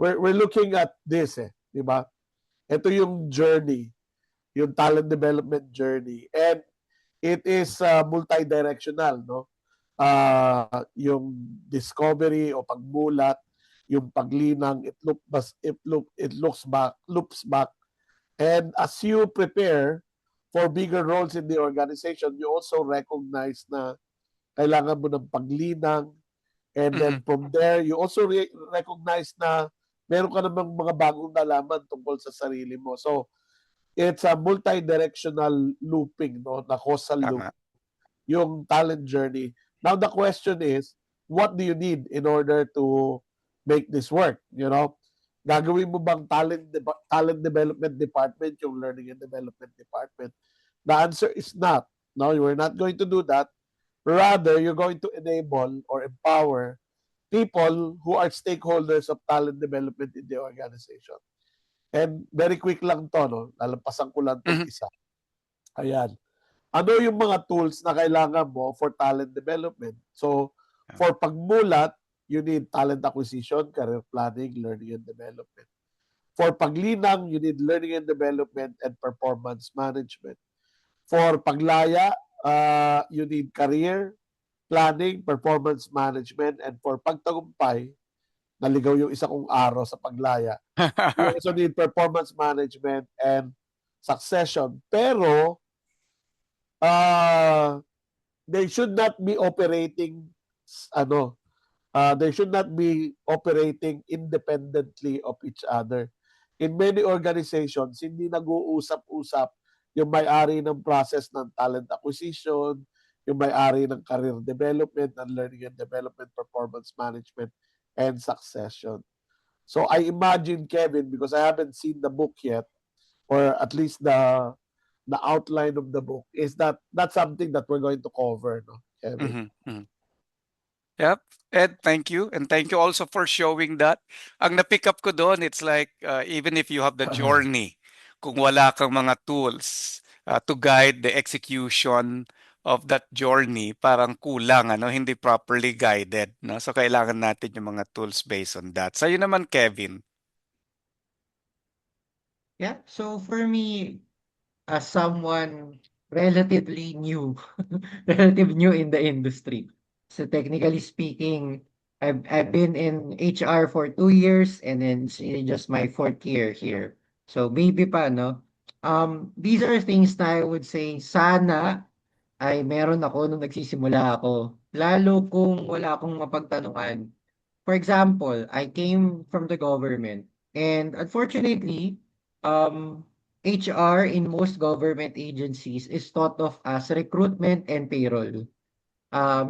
we're looking at this di ba? Ito yung journey, yung talent development journey. And it is multi-directional, no? Yung discovery o pagmulat, yung paglinang, loops back. And as you prepare for bigger roles in the organization, you also recognize na kailangan mo ng paglinang. And then from there, you also recognize na meron ka namang mga bagong nalaman tungkol sa sarili mo. So, it's a multi-directional looping, no? Na causal loop. Tama. Yung talent journey. Now, the question is, what do you need in order to make this work? You know? Gagawin mo bang talent development department yung learning and development department? The answer is not. No, we're not going to do that. Rather, you're going to enable or empower people who are stakeholders of talent development in the organization. And very quick lang to, no? Lalampasan ko lang itong isa. Ayan. Ano yung mga tools na kailangan mo for talent development? So, for pagmulat, you need talent acquisition, career planning, learning and development. For paglinang, you need learning and development and performance management. For paglaya, you need career planning, performance management, and for pagtagumpay, naligaw yung isa kong araw sa paglaya. You also need performance management and succession. Pero, they should not be operating they should not be operating independently of each other. In many organizations, hindi nag-uusap-usap yung may-ari ng process ng talent acquisition, yung may-ari ng career development, and learning and development, performance management, and succession. So I imagine, Kevin, because I haven't seen the book yet, or at least the outline of the book, is that that's something that we're going to cover, no, Kevin? Yep. Ed, thank you. And thank you also for showing that. Ang na-pick up ko doon, it's like even if you have the journey, kung wala kang mga tools to guide the execution of that journey, parang kulang, ano, hindi properly guided. No? So kailangan natin yung mga tools based on that. Sa'yo naman, Kevin. Yeah, so for me, as someone relatively new, relative new in the industry. So technically speaking, I've been in HR for 2 years and then it's just my fourth year here. So maybe pa, no? These are things na I would say sana ay meron ako nung nagsisimula ako. Lalo kung wala akong mapagtanungan. For example, I came from the government and unfortunately, HR in most government agencies is thought of as recruitment and payroll.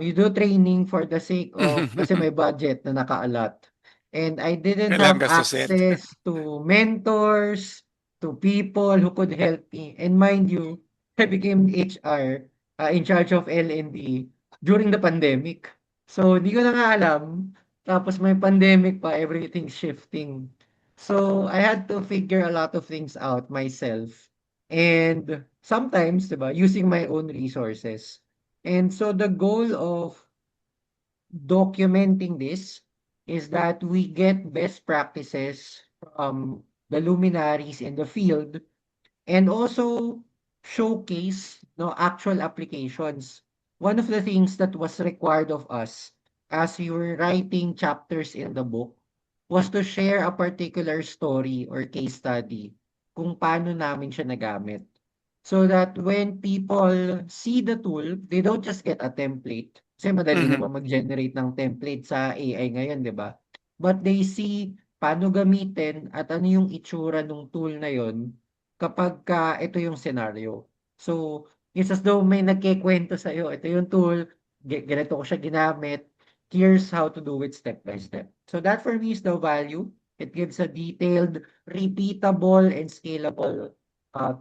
You do training for the sake of kasi may budget na naka-allot. And I didn't Kailangan have gastusin. access to mentors, to people who could help me. And mind you, I became HR in charge of L&D during the pandemic. So, hindi ko na nga alam. Tapos may pandemic pa, everything's shifting. So, I had to figure a lot of things out myself. And sometimes, diba, using my own resources. And so the goal of documenting this is that we get best practices from the luminaries in the field and also showcase no actual applications. One of the things that was required of us as we were writing chapters in the book was to share a particular story or case study kung paano namin siya nagamit. So that when people see the tool, they don't just get a template. Kasi madali naman mag-generate ng template sa AI ngayon, di ba? But they see paano gamitin at ano yung itsura ng tool na yon kapag ito yung scenario. So, it's as though may nagkikwento sa'yo, ito yung tool, ganito ko siya ginamit, here's how to do it step by step. So that for me is the value. It gives a detailed, repeatable, and scalable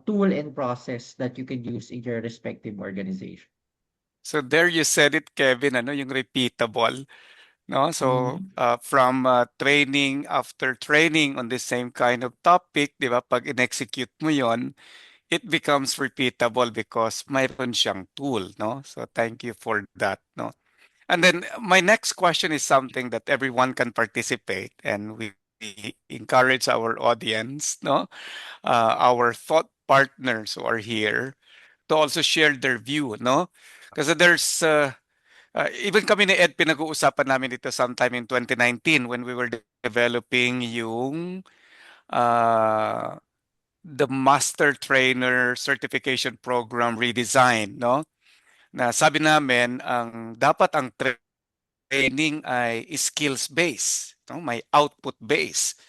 tool and process that you can use in your respective organization. So there you said it, Kevin, ano, yung repeatable. No? So from training after training on the same kind of topic, di ba, pag in-execute mo yon, it becomes repeatable because mayroon siyang tool, no? So thank you for that, no? And then my next question is something that everyone can participate, and we encourage our audience, no, our thought partners who are here to also share their view, no? Kasi there's even kami ni Ed pinag-uusapan namin ito sometime in 2019 when we were developing yung uh, the Master Trainer Certification Program redesign, no? Na sabi namin ang dapat ang training ay skills based, no? May output based.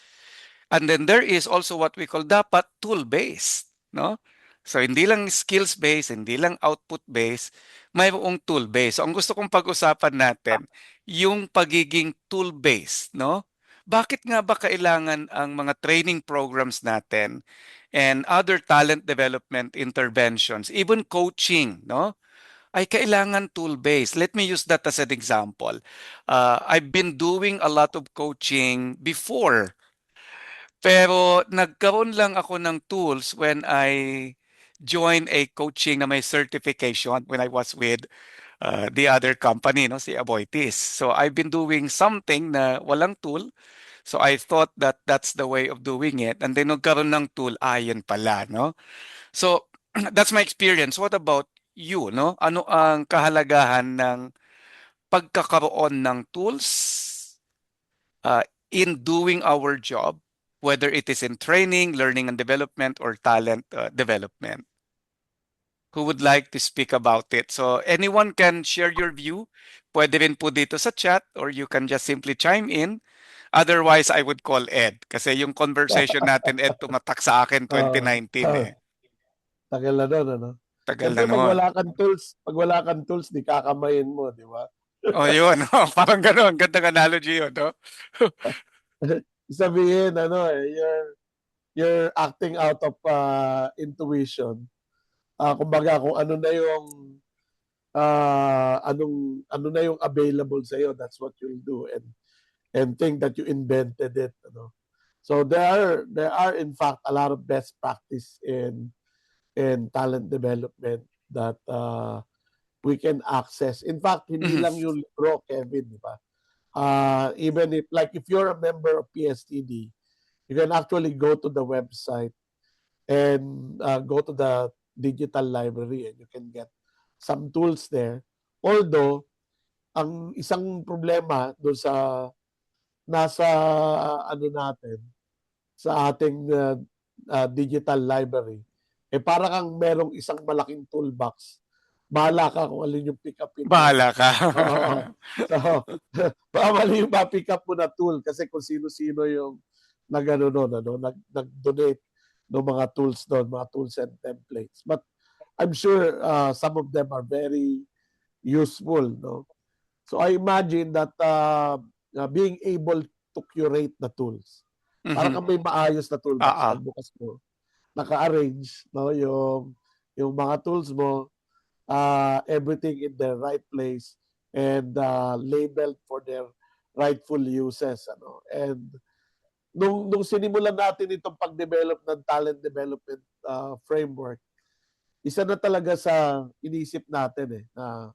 And then there is also what we call dapat tool-based, no? So hindi lang skills-based, hindi lang output-based, mayroong tool-based. So ang gusto kong pag-usapan natin, yung pagiging tool-based, no? Bakit nga ba kailangan ang mga training programs natin and other talent development interventions, even coaching, no? Ay kailangan tool-based. Let me use that as an example. I've been doing a lot of coaching before. Pero nagkaroon lang ako ng tools when I joined a coaching na may certification when I was with the other company, no, si Aboitiz. So I've been doing something na walang tool. So I thought that that's the way of doing it. And then nagkaroon ng tool, yun pala, no? So that's my experience. What about you, no? Ano ang kahalagahan ng pagkakaroon ng tools in doing our job, whether it is in training, learning and development, or talent development? Who would like to speak about it? So anyone can share your view. Pwede rin po dito sa chat or you can just simply chime in. Otherwise, I would call Ed. Kasi yung conversation natin, Ed, tumatak sa akin Oo. 2019 Oo. eh. Tagal na nun, ano? Tagal na Siyempre, noon. pag wala kang tools, di kakamayin mo, di ba? Oh, yun. Parang gano'n. Gandang analogy yun, no? Sabihin, ano you're acting out of intuition. Kumbaga, kung ano na yung ano na yung available sa iyo, that's what you'll do and think that you invented it, ano. So there are in fact a lot of best practice in talent development that we can access. In fact, hindi Mhm. lang yung libro, Kevin, di ba? Even if you're a member of PSTD, you can actually go to the website and go to the digital library and you can get some tools there. Although, ang isang problema doon sa nasa ano natin, sa ating digital library, para kang merong isang malaking toolbox. Bahala ka kung alin yung pick upin mo. Bahala ka. Oo. So, baka mali yung ma-pick up mo na tool kasi kung sino-sino yung nag-donate ng mga tools doon, mga tools and templates. But I'm sure some of them are very useful, no? So I imagine that being able to curate the tools. Para Mhm. kang may maayos na toolbox Ah, pagbukas mo, naka-arrange, no, yung mga tools mo, everything in their right place and labeled for their rightful uses, ano. And nung sinimulan natin itong pag-develop ng talent development framework, isa na talaga sa inisip natin na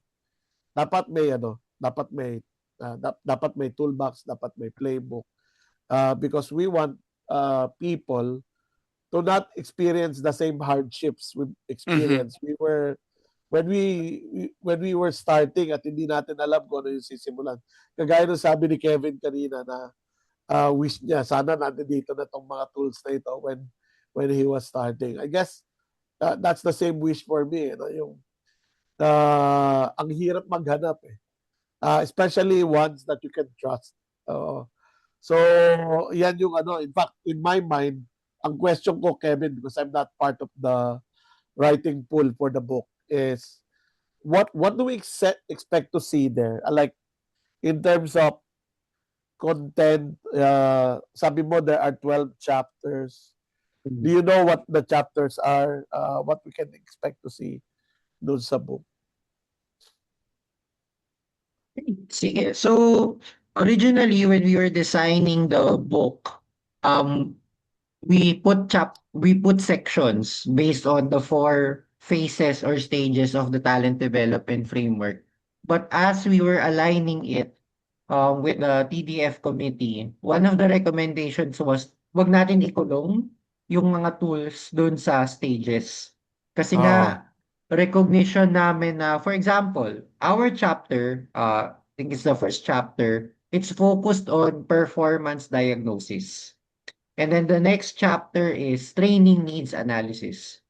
dapat may dapat may toolbox, dapat may playbook because we want people to not experience the same hardships we mhm. experienced. We were when we were starting at hindi natin alam kung ano yung sisimulan. Kagaya ng sabi ni Kevin kanina na wish niya sana nandito na tong mga tools na ito when he was starting. I guess that's the same wish for me, you know, yung ang hirap maghanap especially ones that you can trust. So yan yung ano, in fact in my mind, ang question ko, Kevin, because I'm not part of the writing pool for the book, is what do we expect to see there? Like in terms of content, sabi mo there are 12 chapters. Do you know what the chapters are? What we can expect to see doon sa book? Sige. So, originally, when we were designing the book, um, we put sections based on the four phases or stages of the talent development framework. But as we were aligning it, with the TDF committee, one of the recommendations was wag natin ikulong yung mga tools dun sa stages. Kasi Oh. nga, recognition namin na, for example, our chapter, I think it's the first chapter, it's focused on performance diagnosis. And then the next chapter is training needs analysis.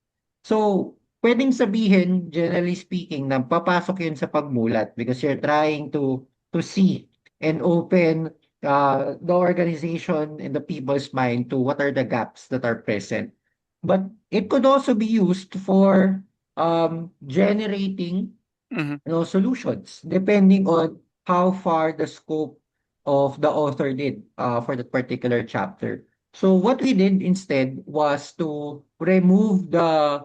So, pwedeng sabihin, generally speaking, na papasok yun sa pagmulat because you're trying to see and open the organization and the people's mind to what are the gaps that are present. But it could also be used for generating Mhm. solutions depending on how far the scope of the author did for that particular chapter. So what we did instead was to remove the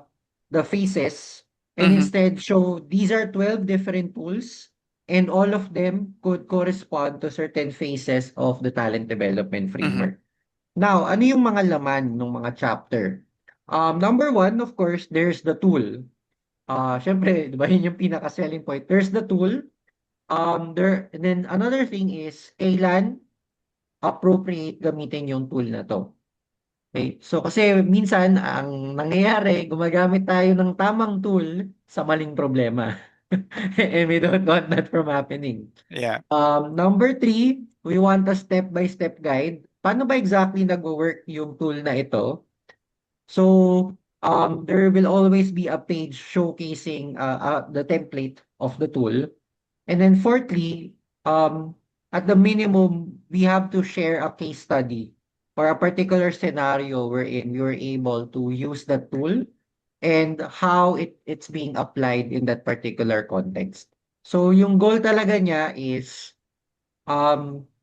phases and Mhm. instead show these are 12 different tools and all of them could correspond to certain phases of the talent development Mhm. framework. Now, ano yung mga laman ng mga chapter? Number one, of course, there's the tool. Siyempre, 'di ba, yun yung pinaka-selling point. There's the tool, and then another thing is kailan appropriate gamitin yung tool na 'to. Okay? So, kasi minsan ang nangyayari gumagamit tayo ng tamang tool sa maling problema, and we don't want that from happening. Yeah. Number three, we want a step-by-step guide. Paano ba exactly nagwo-work yung tool na ito? So, there will always be a page showcasing the template of the tool. And then fourthly, at the minimum, we have to share a case study or a particular scenario wherein you're able to use that tool and how it's being applied in that particular context. So, yung goal talaga niya is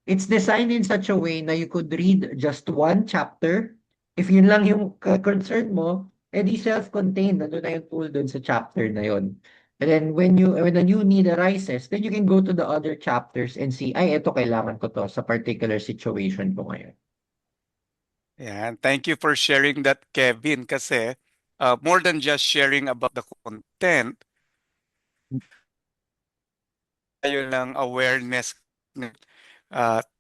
it's designed in such a way na you could read just one chapter. If yun lang yung concern mo, edi self-contained, nandun na yung tool dun sa chapter na yun. And then when a new need arises, then you can go to the other chapters and see, ay, eto kailangan ko to sa particular situation ko ngayon. Yeah, and thank you for sharing that, Kevin, kasi more than just sharing about the content, tayo ng awareness ng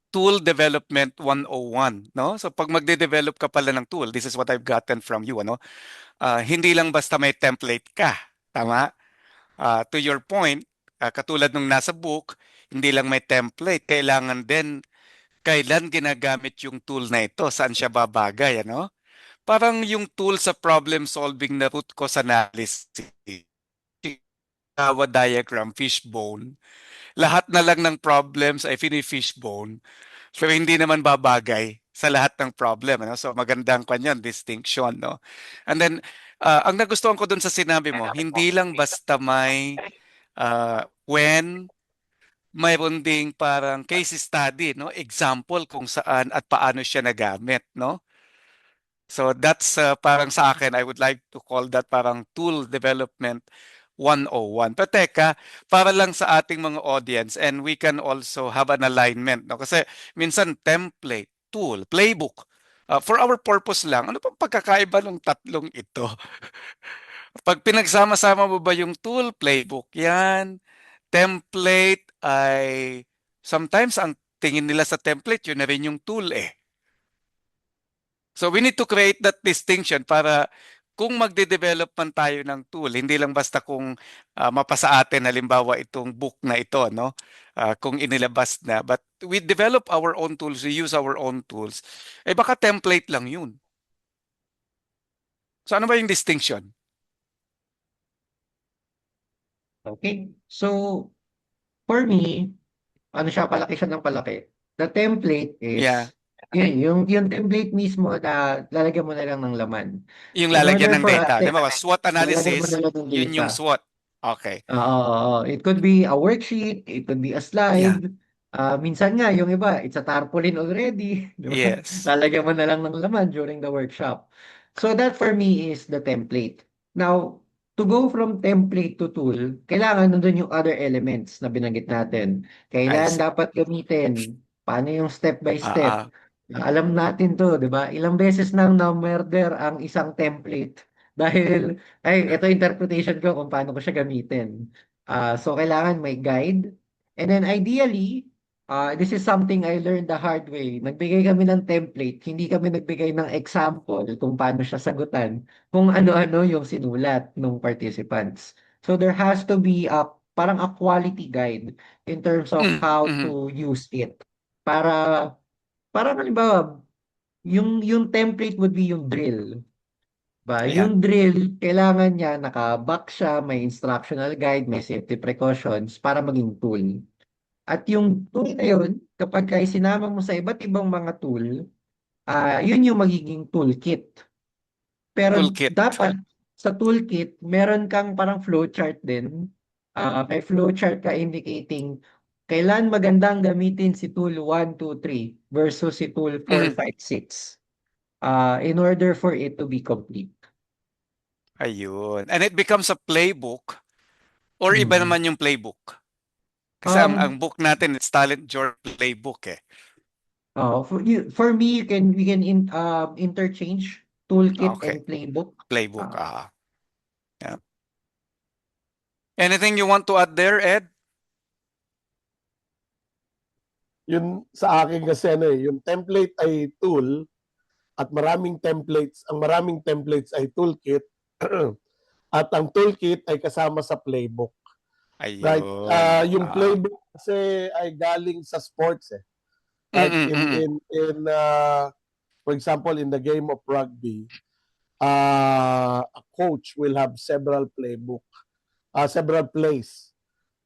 tool development 101, no? So pag magde-develop ka pala ng tool, this is what I've gotten from you, ano? Hindi lang basta may template ka, tama? To your point, katulad nung nasa book, hindi lang may template, kailangan din kailan ginagamit yung tool na ito, saan siya babagay, ano? Parang yung tool sa problem solving na root cause analysis, Kawa diagram, fishbone. Lahat na lang ng problems ay fini-fishbone. So hindi naman babagay sa lahat ng problem, ano? So magandang kanyan distinction, no? And then ang nagustuhan ko dun sa sinabi mo, hindi lang basta may when mayroon ding parang case study, no? Example kung saan at paano siya nagamit, no? So that's parang sa akin, I would like to call that parang tool development 101. Pero teka, para lang sa ating mga audience and we can also have an alignment. No? Kasi minsan template, tool, playbook. For our purpose lang, ano pang pagkakaiba ng tatlong ito? Pag pinagsama-sama mo ba yung tool, playbook yan, template ay sometimes ang tingin nila sa template, yun na rin yung tool eh. So we need to create that distinction para kung magde-develop man tayo ng tool, hindi lang basta kung mapasa atin halimbawa itong book na ito, no? Kung inilabas na. But we develop our own tools, we use our own tools. Eh baka template lang yun. So ano ba yung distinction? Okay? So, for me, ano siya, palaki siya ng palaki. The template Yeah. is, yung template mismo na lalagyan mo na lang ng laman. Yung In lalagyan order ng for us, data. Halimbawa, SWOT lalagyan mo analysis, na lang ng yun yung data. SWOT. Okay. Oo. It could be a worksheet, it could be a Yeah. slide. Minsan nga, yung iba, it's a tarpaulin already. Di ba? Yes. Lalagyan mo na lang ng laman during the workshop. So that for me is the template. Now, to go from template to tool, kailangan nandun yung other elements na binanggit natin. I Kailan see. dapat gamitin? Paano yung step by Ah, step? ah. Alam natin to, di ba? Ilang beses nang na-murder ang isang template dahil, ay, ito interpretation ko kung paano ko siya gamitin. So, kailangan may guide. And then ideally, This is something I learned the hard way. Nagbigay kami ng template, hindi kami nagbigay ng example kung paano siya sagutan, kung ano-ano yung sinulat ng participants. So there has to be parang a quality guide in terms of how Mhm. to use it. Para, parang halimbawa, yung template would be yung drill. Ba, Yeah. yung drill, kailangan niya naka-box siya, may instructional guide, may safety precautions para maging tool. At yung tool na yun, kapag ka isinama mo sa iba't ibang mga tool, yun yung magiging toolkit. Pero Toolkit. dapat sa toolkit, meron kang parang flowchart din. May flowchart ka indicating kailan magandang gamitin si tool 1, 2, 3 versus si tool 4, Mhm. 5, 6 in order for it to be complete. Ayun. And it becomes a playbook or iba Mm. naman yung playbook? Kasi ang Um, book natin, it's Talent Journal Playbook eh. for me, we can interchange toolkit Okay. and playbook. Playbook. Uh, Yeah. Anything you want to add there, Ed? Yun sa akin kasi ano eh, yung template ay tool at maraming templates ay toolkit at ang toolkit ay kasama sa playbook. Right? Ayun. Yung playbook kasi ay galing sa sports eh. Right? Mm, In mm. in in for example in the game of rugby, a coach will have several plays.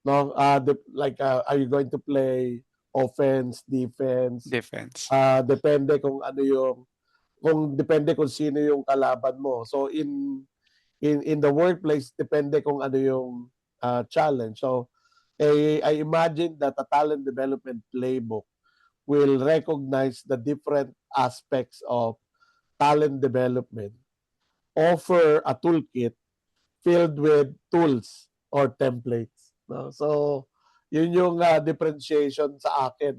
No, are you going to play offense, defense? Defense. Depende kung sino yung kalaban mo. So in the workplace, depende kung ano yung challenge. So I imagine that a talent development playbook will recognize the different aspects of talent development, offer a toolkit filled with tools or templates. No? So, yun yung differentiation sa akin.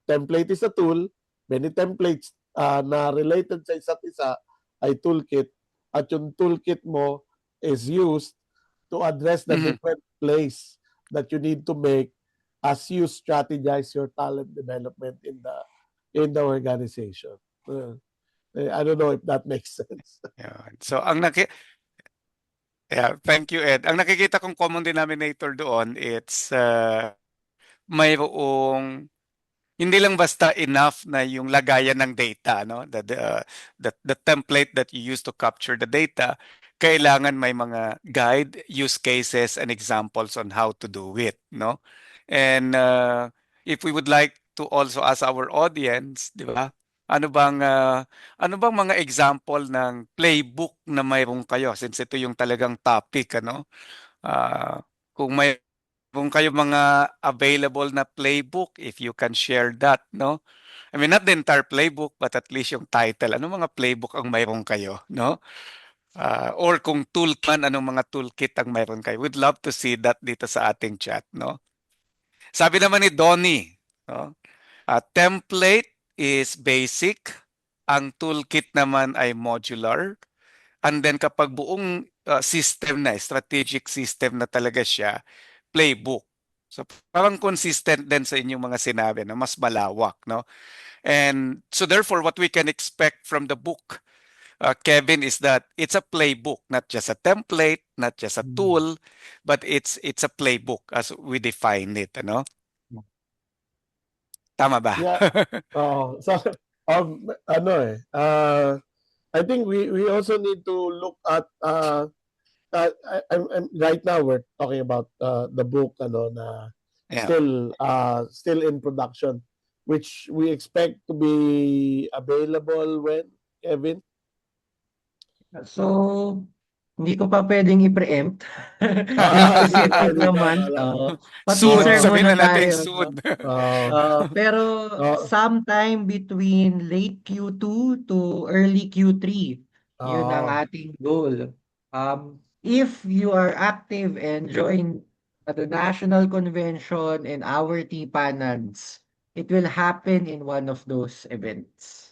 Template is a tool. Many templates na related sa isa't isa ay toolkit. At yung toolkit mo is used to address the Mhm. different plays that you need to make as you strategize your talent development in the organization. I don't know if that makes sense. Yun. So yeah, thank you, Ed. Ang nakikita kong common denominator doon, it's mayroong hindi lang basta enough na yung lagayan ng data, no? The template that you use to capture the data, kailangan may mga guide, use cases, and examples on how to do it, no? And if we would like to also ask our audience, di ba? Ano bang mga example ng playbook na mayroon kayo since ito yung talagang topic, ano? Ah, kung may kung kayo mga available na playbook, if you can share that, no? I mean, not the entire playbook, but at least yung title. Anong mga playbook ang mayroon kayo, no? Or kung toolkit, anong mga toolkit ang mayroon kayo. We'd love to see that dito sa ating chat, no? Sabi naman ni Donnie, no? Template is basic. Ang toolkit naman ay modular. And then kapag buong system na, strategic system na talaga siya, playbook. So parang consistent din sa inyong mga sinabi na mas malawak, no? And so therefore what we can expect from the book, Kevin, is that it's a playbook, not just a template, not just a tool, but it's a playbook as we define it, ano? Tama ba? Yeah. So, I think we also need to look at right now we're talking about the book na Yeah. still in production, which we expect to be available when, Kevin? So, hindi ko pa pwedeng i-preempt yung Hindi pa, specific hindi na pa, month. wala. Soon. Pa-teaser Oh, Sabihin muna na natin tayo, soon. no? oh, Pero oh, sometime between late Q2 to early Q3, yun ang oh. ating goal. If you are active and join the national convention and our T-Panads, it will happen in one of those events.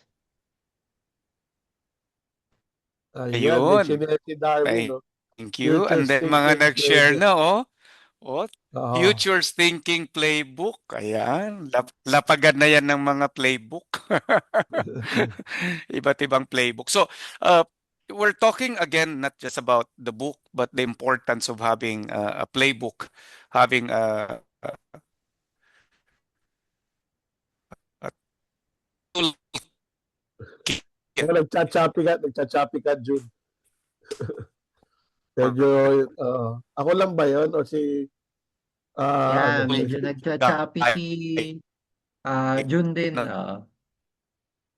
Ayan, may Ayun. chinete si Darwin, no? Thank you. And then Future mga Thinking nag-share Trader. na, oh. Oh, Oo. Futures Thinking Playbook. Ayan. Lapagan na yan ng mga playbook. Iba't ibang playbook. So, we're talking again not just about the book, but the importance of having a playbook, having a toolkit. Kung nagchachapi ka, June. Medyo, ako lang ba yun? O si, Yeah, si medyo nagcha-choppy si June din.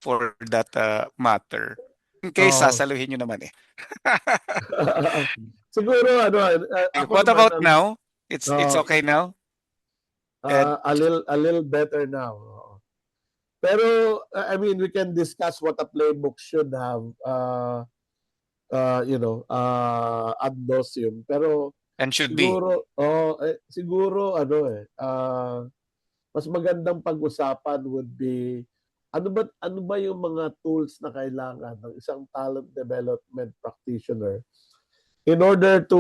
For that matter. In case, Oo. sasaluhin nyo naman eh. Siguro, ako What naman, about now? It's uh, okay now? Ed? a little better now. Oo. Pero, I mean, we can discuss what a playbook should have, ad nauseam. Pero, And should be. siguro, mas magandang pag-usapan would be, ano ba yung mga tools na kailangan ng isang talent development practitioner in order to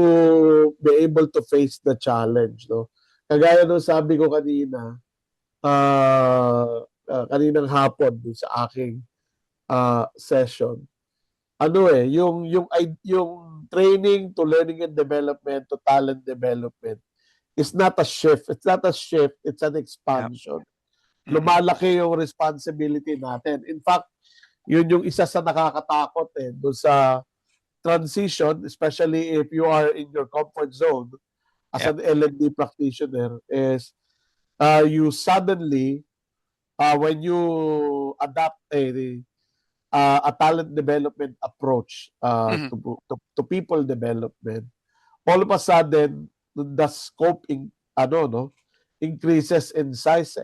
be able to face the challenge, no? Kagaya nung sabi ko kanina, kaninang hapon dun sa aking session. Yung training to learning and development to talent development is not a shift. It's not a shift, it's an Yeah. expansion. Lumalaki yung responsibility natin. In fact, yun yung isa sa nakakatakot doon sa transition, especially if you are in your comfort zone as Yeah. an L&D practitioner, is you suddenly, when you adapt a talent development approach Mhm. to people development, all of a sudden, the scope increases in size.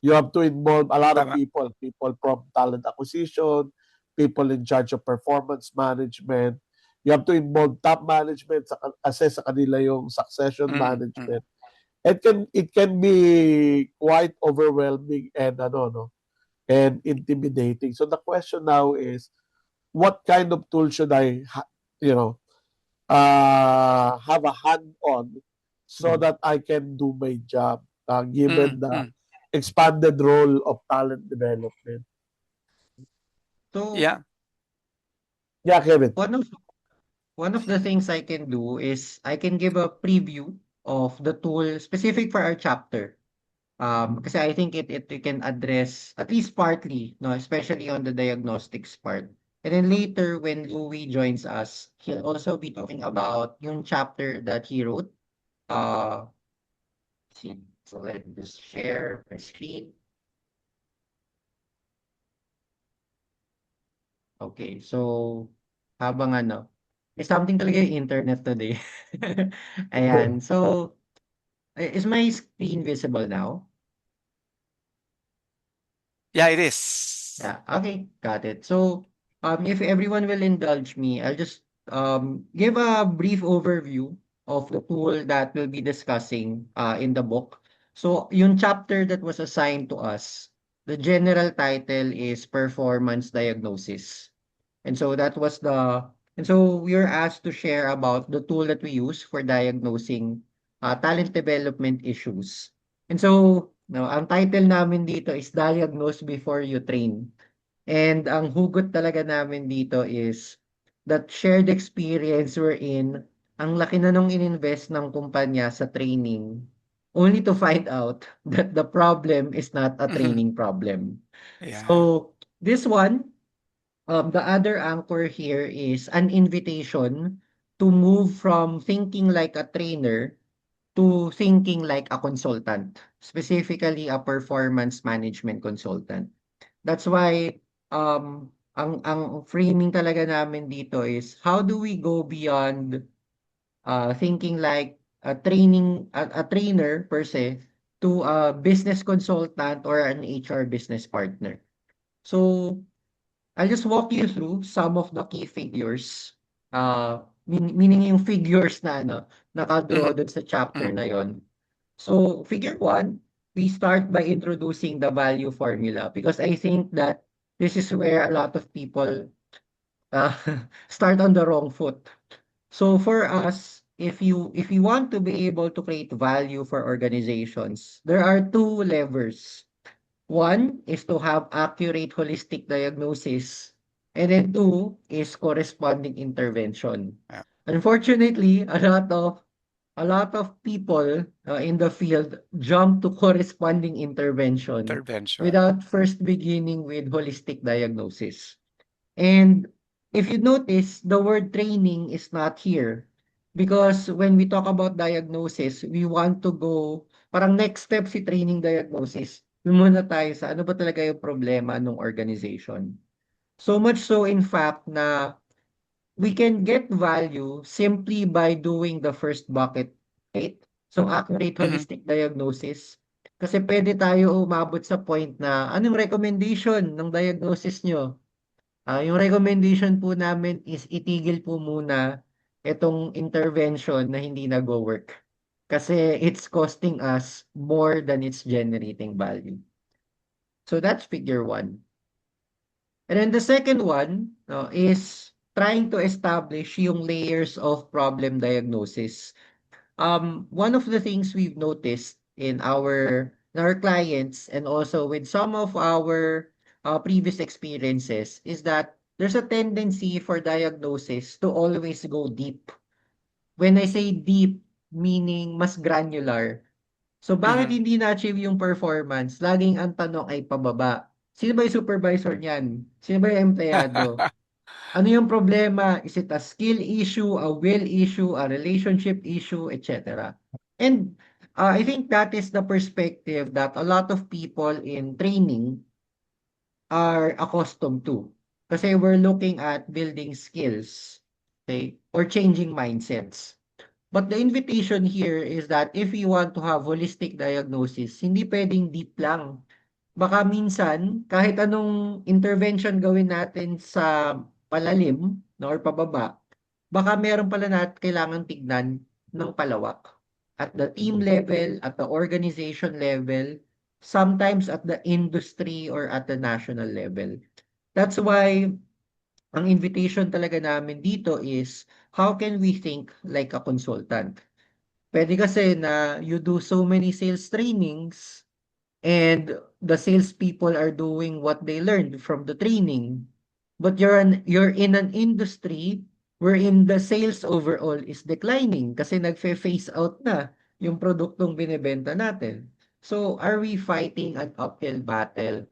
You have to involve a lot of Tama. people from talent acquisition, people in charge of performance management. You have to involve top management assess sa kanila yung succession management. It can be quite overwhelming and and intimidating. So the question now is, what kind of tool should I have a hand on so that I can do my job given the expanded role of talent development. So, Yeah. Yeah, Kevin. one of the things I can do is I can give a preview of the tool specific for our chapter. Kasi I think it can address at least partly, no, especially on the diagnostics part. And then later when Louis joins us, he'll also be talking about yung chapter that he wrote. See, so let me just share my screen. Okay, so habang may something talaga yung internet today. Ayan, so is my screen visible now? Yeah, it is. Yeah, okay, got it. So, if everyone will indulge me, I'll just give a brief overview of the tool that we'll be discussing in the book. So, yung chapter that was assigned to us, the general title is Performance Diagnosis. And so that was and so we were asked to share about the tool that we use for diagnosing talent development issues. And so, no, ang title namin dito is Diagnose Before You Train. And ang hugot talaga namin dito is that shared experience we're in, ang laki na nung ininvest ng kumpanya sa training, only to find out that the problem is not a training problem. Yeah. So, this one, the other anchor here is an invitation to move from thinking like a trainer to thinking like a consultant, specifically a performance management consultant. That's why ang framing talaga namin dito is how do we go beyond thinking like a trainer per se to a business consultant or an HR business partner. So I'll just walk you through some of the key figures. Meaning yung figures na naka-draw dun sa chapter na yon. So, figure one, we start by introducing the value formula because I think that this is where a lot of people uh, start on the wrong foot. So, for us, if you want to be able to create value for organizations, there are two levers. One is to have accurate holistic diagnosis, and then two is corresponding intervention. Yeah. Unfortunately, a lot of people in the field jump to corresponding intervention Intervention. without first beginning with holistic diagnosis. And if you notice, the word training is not here. Because when we talk about diagnosis, we want to go, parang next step si training diagnosis. Doon muna tayo sa ano ba talaga yung problema ng organization. So much so in fact na we can get value simply by doing the first bucket, right? So accurate Mhm. holistic diagnosis. Kasi pwede tayo umabot sa point na anong recommendation ng diagnosis nyo? Yung recommendation po namin is itigil po muna itong intervention na hindi nagwo-work. Kasi it's costing us more than it's generating value. So that's figure one. And then the second one is trying to establish yung layers of problem diagnosis. One of the things we've noticed in our clients and also with some of our previous experiences is that there's a tendency for diagnosis to always go deep. When I say deep, meaning mas granular. So bakit Mhm. hindi na-achieve yung performance? Laging ang tanong ay pababa. Sino ba yung supervisor niyan? Sino ba yung empleyado? Ano yung problema? Is it a skill issue, a will issue, a relationship issue, etc. And I think that is the perspective that a lot of people in training are accustomed to. Kasi we're looking at building skills, okay, or changing mindsets. But the invitation here is that if you want to have holistic diagnosis, hindi pwedeng deep lang. Baka minsan, kahit anong intervention gawin natin sa palalim, no, or pababa, baka meron pala kailangan tignan ng palawak. At the team level, at the organization level, sometimes at the industry or at the national level. That's why ang invitation talaga namin dito is how can we think like a consultant? Pwede kasi na you do so many sales trainings and the salespeople are doing what they learned from the training. But you're in an industry wherein the sales overall is declining kasi nagfe-phase out na yung produktong binebenta natin. So are we fighting an uphill battle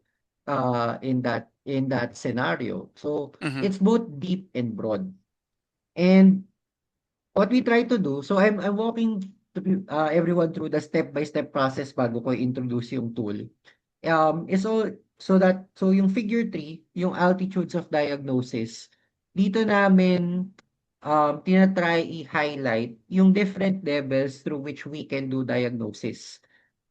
in that scenario? So Mhm. it's both deep and broad. And what we try to do, so I'm walking everyone through the step-by-step process bago ko introduce yung tool. Is all so yung figure 3, yung altitudes of diagnosis, dito namin tina-try i-highlight yung different levels through which we can do diagnosis.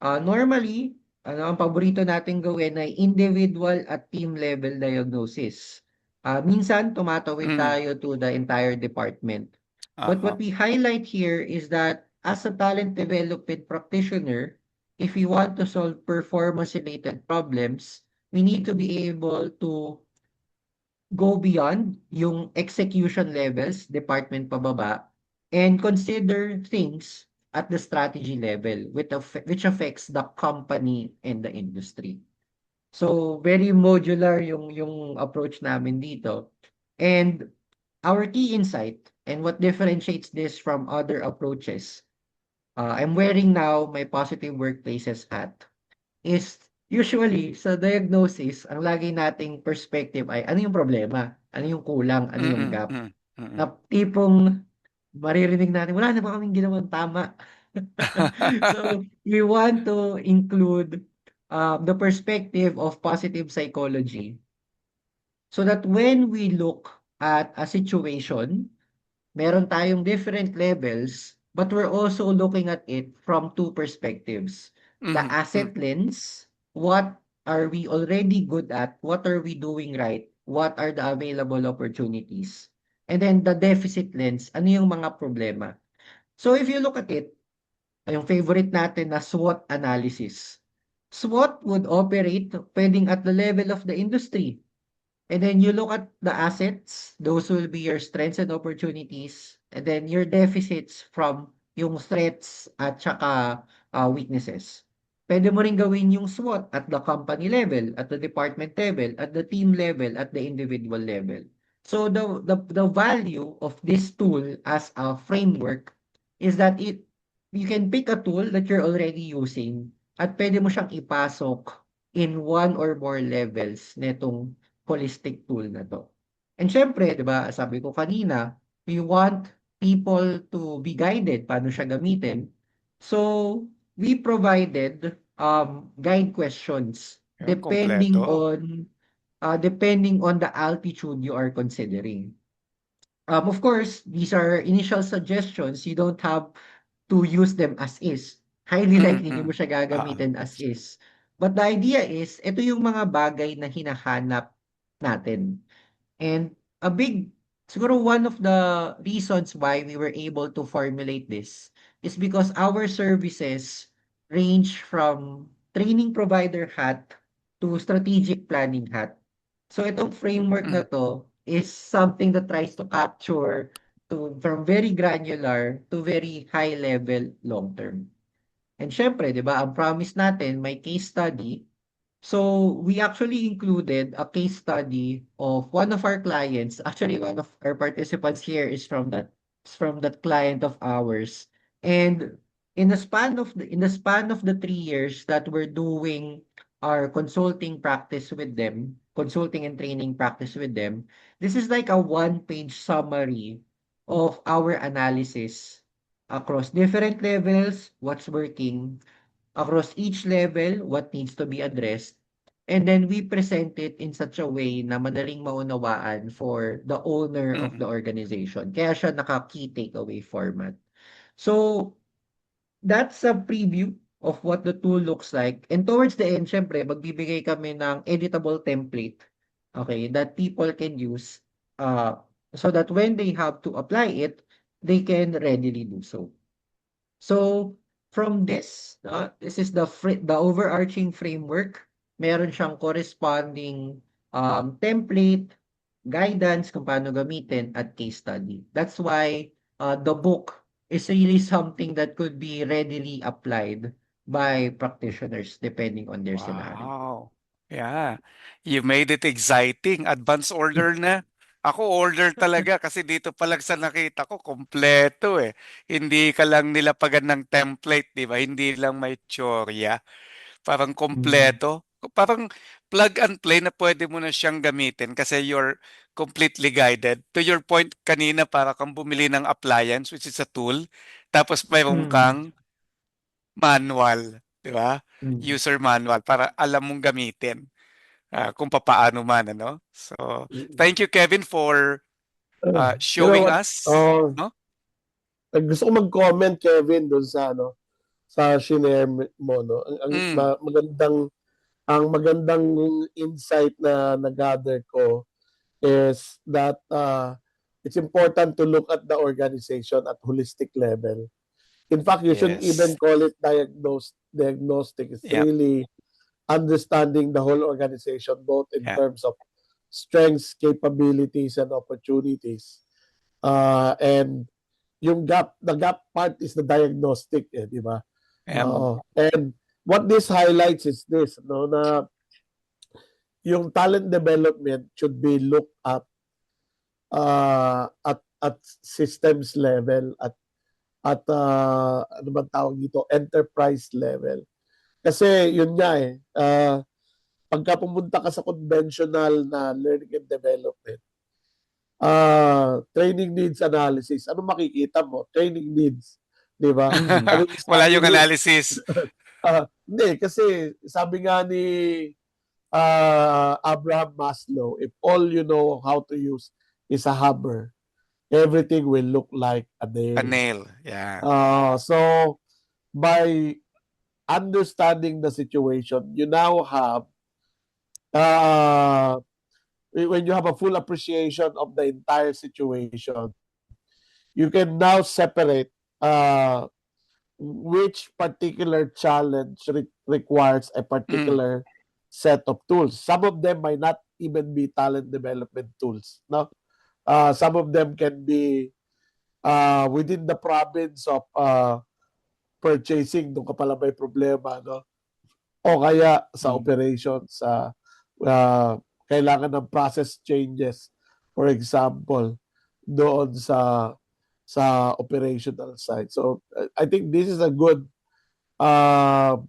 Normally, ang paborito nating gawin ay individual at team level diagnosis. Minsan tumatawid Mhm. tayo to the entire department. But Uh-huh. what we highlight here is that as a talent development practitioner, if we want to solve performance-related problems, we need to be able to go beyond yung execution levels, department pababa, and consider things at the strategy level which affects the company and the industry. So very modular yung approach namin dito. And our key insight and what differentiates this from other approaches, I'm wearing now my Positive Workplaces hat, is usually sa diagnosis, ang lagi nating perspective ay ano yung problema, ano yung kulang, ano yung Mm, gap. mm, mm. Na tipong maririnig natin, wala na ba kaming ginawang tama? So we want to include the perspective of positive psychology so that when we look at a situation, meron tayong different levels, but we're also looking at it from two perspectives. The Mhm, mm, asset lens, what are we already good at? What are we doing right? What are the available opportunities? And then the deficit lens, ano yung mga problema? So if you look at it, yung favorite natin na SWOT analysis. SWOT would operate pwedeng at the level of the industry. And then you look at the assets, those will be your strengths and opportunities. and then your deficits from yung threats at saka weaknesses. Pwede mo rin gawin yung SWOT at the company level, at the department level, at the team level, at the individual level. So the value of this tool as a framework is that you can pick a tool that you're already using at pwede mo siyang ipasok in one or more levels netong holistic tool na 'to. And siyempre, 'di ba, sabi ko kanina, we want people to be guided paano siya gamitin. So, we provided guide questions Yan, kompleto. depending on the altitude you are considering. Of course, these are initial suggestions. You don't have to use them as is. Highly likely hindi mo Mm. siya Oo. gagamitin as is. But the idea is, ito yung mga bagay na hinahanap natin. And siguro one of the reasons why we were able to formulate this is because our services range from training provider hat to strategic planning hat. So itong framework na Mm. to is something that tries to capture from very granular to very high level long term. And syempre, 'di ba, ang promise natin may case study. So, we actually included a case study of one of our clients. Actually, one of our participants here is from that client of ours. And in the span of the 3 years that we're doing our consulting practice with them, consulting and training practice with them, this is like a one-page summary of our analysis across different levels, what's working, across each level, what needs to be addressed, and then we present it in such a way na madaling maunawaan for the owner of the Mm. organization. Kaya siya naka-key takeaway format. So, that's a preview of what the tool looks like. And towards the end, syempre, magbibigay kami ng editable template, okay, that people can use uh, so that when they have to apply it, they can readily do so. So, from this is the overarching framework. Meron siyang corresponding template, guidance kung paano gamitin at case study. That's why the book is really something that could be readily applied by practitioners depending on their scenario. Wow. Yeah. You made it exciting. Advance order na. Ako order talaga kasi dito pa lang sa nakita ko kompleto eh. Hindi ka lang nilapagan ng template, 'di ba? Hindi lang may tsorya. Parang Mm. kompleto. Parang plug and play na pwede mo na siyang gamitin kasi you're completely guided. To your point kanina, para kang bumili ng appliance which is a tool. Tapos mayroon Mm. kang manual, 'di ba? Mm. User manual para alam mong gamitin, kung papaano man ano. So, thank you Kevin for You know showing what? us, no? Gusto ko mag-comment, Kevin, doon sa sa shinare mo, no? Mm, Ang magandang insight na nag-gather ko is that it's important to look at the organization at holistic level. In fact, you shouldn't even yes. call it diagnostic. It's Yep. really understanding the whole organization, both in Yeah. terms of strengths, capabilities, and opportunities. And the gap part is the diagnostic, di ba? Yep. And what this highlights is this, no, na yung talent development should be looked at systems level, at ano bang tawag dito, enterprise level. Kasi yun nga pagka pumunta ka sa conventional na learning and development, training needs analysis, ano makikita mo? Training needs, di ba? Mm. Ano yung Wala sabi yung ni analysis. hindi, kasi sabi nga ni Abraham Maslow, if all you know how to use is a hammer, everything will look like a A nail. nail. Yeah. So, by understanding the situation, you now have, uh, when you have a full appreciation of the entire situation, you can now separate uh, which particular challenge requires a Mm, particular set of tools. Some of them might not even be talent development tools. No, some of them can be within the province of purchasing, doon ka pala may problema, no? O kaya sa Mm. operations, kailangan ng process changes, for example, doon sa operational side. So I think this is a good uh,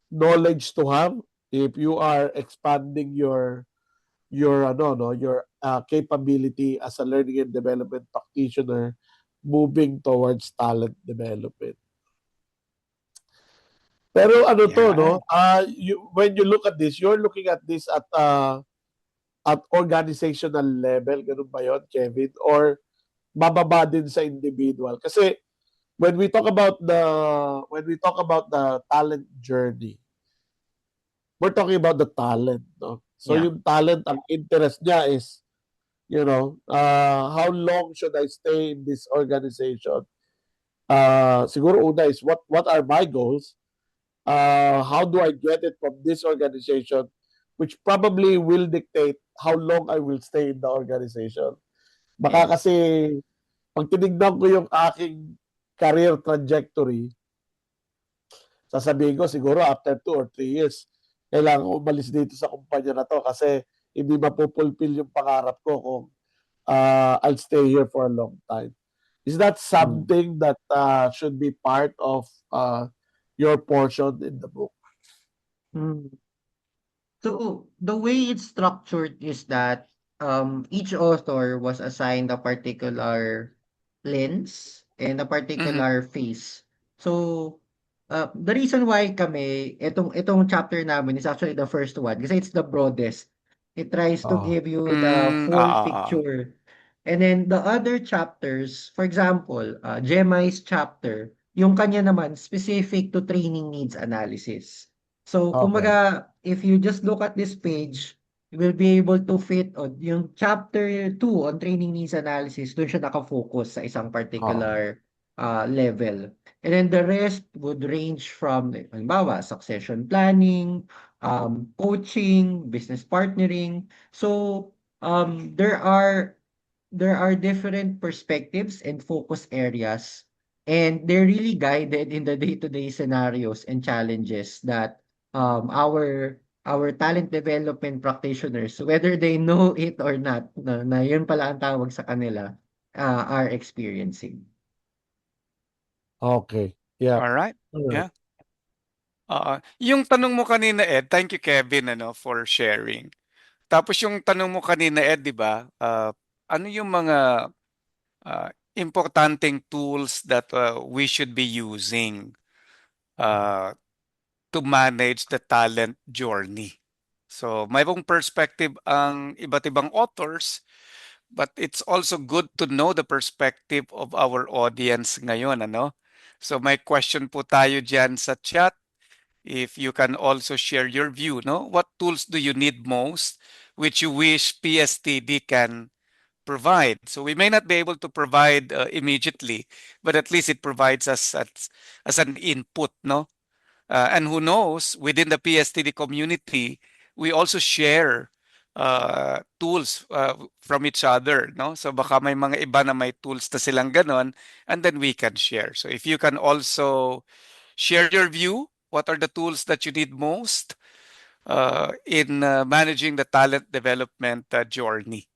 knowledge to have if you are expanding your capability as a learning and development practitioner moving towards talent development. Pero ano to, Yeah. no? When you look at this, you're looking at this at organizational level, ganun ba yun, Kevin? Or bababa din sa individual? Kasi when we talk about the talent journey, we're talking about the talent, no? So Yeah. yung talent, ang interest niya is, how long should I stay in this organization? Siguro una is what are my goals? How do I get it from this organization, which probably will dictate how long I will stay in the organization. Baka Yes. kasi pag tinignan ko yung aking career trajectory, sasabihin ko siguro after 2 or 3 years, kailangan ko umalis dito sa kumpanya na to kasi hindi mapupulfill yung pangarap ko kung I'll stay here for a long time. Is that Mm. something that should be part of your portion in the book? Mm. So the way it's structured is that each author was assigned a particular lens and a Mhm. particular phase. So the reason why kami itong chapter namin is actually the first one kasi it's the broadest. It tries to Oh. give you the full Oo. picture. And then the other chapters, for example, Gemma's chapter, yung kanya naman specific to training needs analysis. So, Okay. kumbaga, if you just look at this page, you will be able to fit on yung chapter 2 on training needs analysis, doon siya nakafocus sa isang Oo. particular level. And then the rest would range from, halimbawa, succession planning, coaching, business partnering. So, there are different perspectives and focus areas, and they're really guided in the day-to-day scenarios and challenges that our talent development practitioners, whether they know it or not, na yun pala ang tawag sa kanila, are experiencing. Okay. Yeah. Alright. Alright. Yeah. Oo. Yung tanong mo kanina, Ed, thank you, Kevin, for sharing. Tapos yung tanong mo kanina, Ed, 'di ba? Ano yung mga importanteng tools that we should be using uh, to manage the talent journey? So, mayroong perspective ang iba't ibang authors, but it's also good to know the perspective of our audience ngayon, ano? So, may question po tayo diyan sa chat. If you can also share your view, no? What tools do you need most, which you wish PSTD can provide? So we may not be able to provide immediately, but at least it provides us as an input, no? And who knows, within the PSTD community, we also share tools from each other, no? So baka may mga iba na may tools na silang ganon, and then we can share. So if you can also share your view, what are the tools that you need most in managing the talent development journey?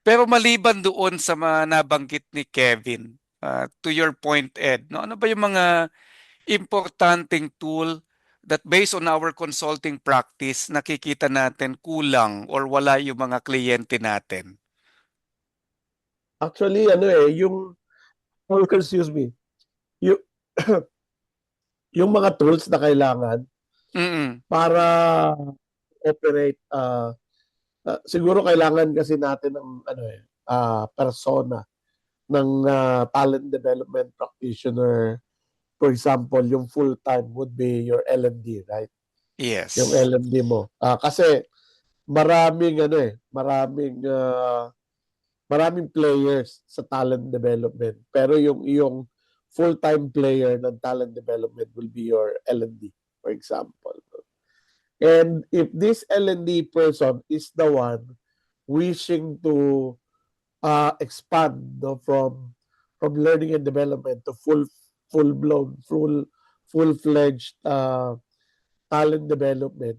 Pero maliban doon sa mga nabanggit ni Kevin, to your point, Ed, no, ano ba yung mga importanteng tool that based on our consulting practice, nakikita natin kulang or wala yung mga kliyente natin? Actually, excuse me, yung, yung mga tools na kailangan Mm. para operate, siguro kailangan kasi natin ng persona ng talent development practitioner. For example, yung full-time would be your L&D, right? Yung Yes. L&D mo. Kasi maraming maraming players sa talent development. Pero yung iyong full-time player ng talent development will be your L&D, for example. And if this L&D person is the one wishing to expand, no, from learning and development to full-blown, full-fledged talent development.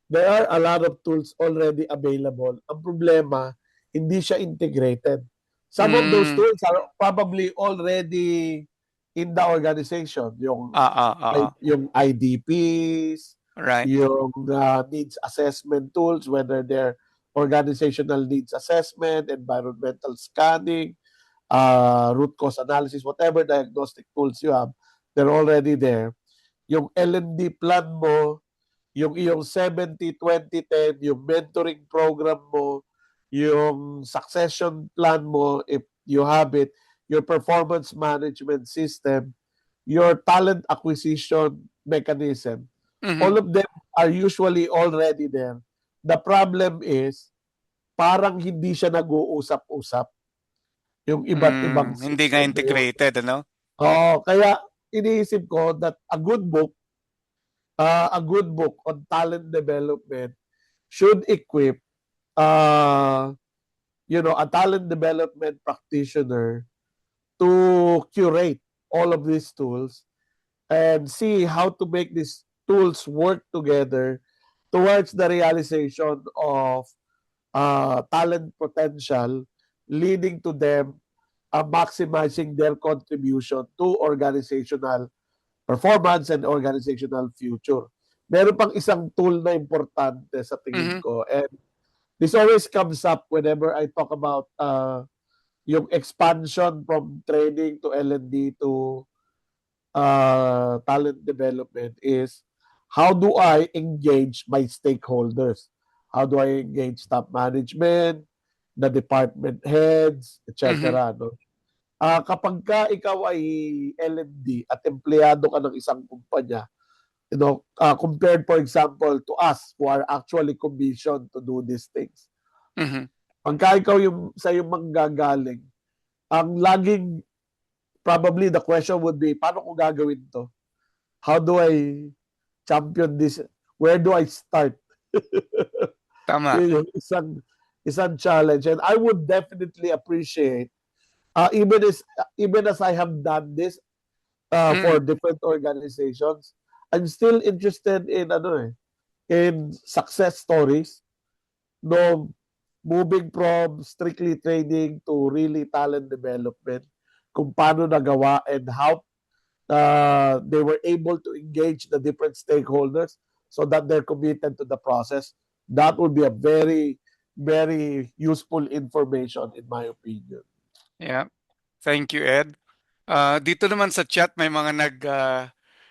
There are a lot of tools already available. Ang problema, hindi siya integrated. Some of those Mm. tools are probably already in the organization. Oo. Yung IDPs, Right. yung needs assessment tools, whether they're organizational needs assessment, environmental scanning, root cause analysis, whatever diagnostic tools you have, they're already there. Yung L&D plan mo, yung iyong 70-20-10, yung mentoring program mo, yung succession plan mo, if you have it, your performance management system, your talent acquisition mechanism, all Mhm. of them are usually already there. The problem is, parang hindi siya nag-uusap-usap yung iba't ibang Hindi nga system na yun. integrated, ano? Kaya iniisip ko that a good book on talent development should equip uh, a talent development practitioner to curate all of these tools and see how to make these tools work together towards the realization of talent potential, leading to them maximizing their contribution to organizational performance and organizational future. Meron pang isang tool na importante sa tingin Mhm. ko, and this always comes up whenever I talk about yung expansion from training to L&D to talent development is how do I engage my stakeholders? How do I engage top management, the department heads, Mhm. etc. No? Kapag ka ikaw ay L&D at empleyado ka ng isang kumpanya, compared, for example, to us who are actually commissioned to do these things. Mhm. Pagka ikaw sa yung manggagaling, ang laging, probably the question would be, paano ko gagawin to? How do I champion this? Where do I start? Tama. Yun yung isang challenge. And I would definitely appreciate, even as I have done this for Mm. different organizations, I'm still interested in success stories, no, moving from strictly training to really talent development, kung paano nagawa and how they were able to engage the different stakeholders so that they're committed to the process. That would be a very, very useful information in my opinion. Yeah. Thank you, Ed. Dito naman sa chat may mga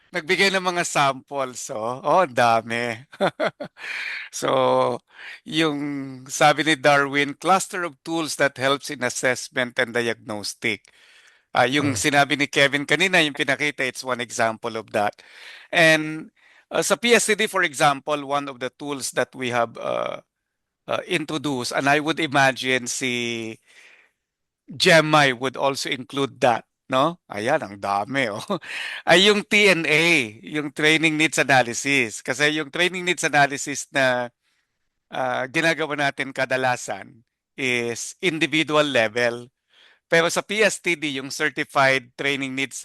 nagbigay ng mga samples. Ang dami. So, yung sabi ni Darwin, cluster of tools that helps in assessment and diagnostic. Yung sinabi ni Kevin kanina, yung pinakita, it's one example of that. And sa PSCD, for example, one of the tools that we have introduced, and I would imagine si Gemini would also include that, no? Ayan, ang dami, oh. Ay yung TNA, yung Training Needs Analysis. Kasi yung Training Needs Analysis na ginagawa natin kadalasan is individual level. Pero sa PSTD, yung Certified Training Needs,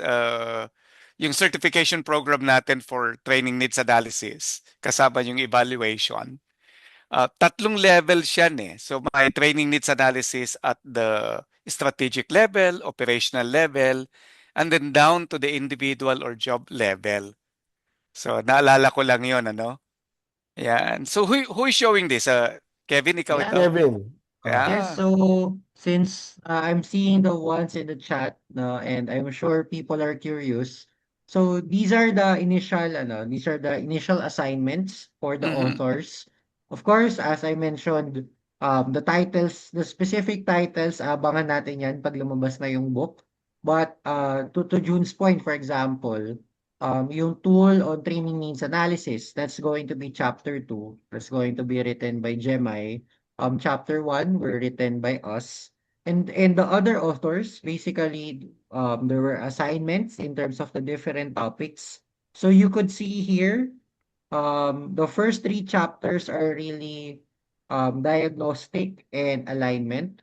yung certification program natin for Training Needs Analysis, kasama yung evaluation, tatlong level siya eh. So may training needs analysis at the strategic level, operational level, and then down to the individual or job level. So naalala ko lang yon, ano? Yan. So who is showing this? Kevin, ikaw Yeah. ito? Kevin. Yes, Yeah. so since I'm seeing the ones in the chat, no, and I'm sure people are curious. So these are the initial assignments for the Mm-hmm. authors. Of course, as I mentioned, the specific titles, abangan natin yan pag lumabas na yung book. But to June's point, for example, yung tool on training needs analysis, that's going to be chapter 2. That's going to be written by Gemini. Chapter 1 were written by us. And the other authors, basically, there were assignments in terms of the different topics. So you could see here, the first 3 chapters are really diagnostic and alignment.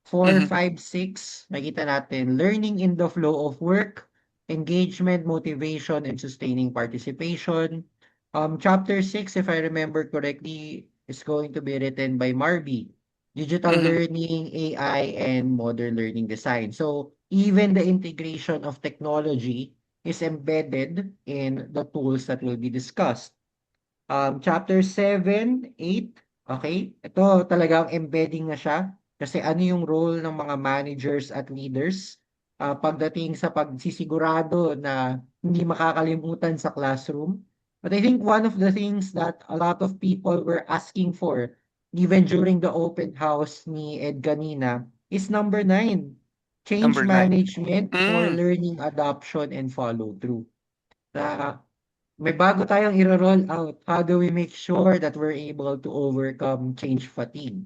4, Mhm. 5, 6, makita natin learning in the flow of work, engagement, motivation, and sustaining participation. Chapter 6, if I remember correctly, is going to be written by Marby. Digital Mhm. learning, AI, and modern learning design. So even the integration of technology is embedded in the tools that will be discussed. Chapter 7, 8, okay? Ito talagang embedding na siya kasi ano yung role ng mga managers at leaders pagdating sa pagsisigurado na hindi makakalimutan sa classroom. But I think one of the things that a lot of people were asking for even during the open house ni Ed kanina is number 9, change Number 9. management for Mm. learning adoption and follow through. Na may bago tayong iro-roll out. How do we make sure that we're able to overcome change fatigue?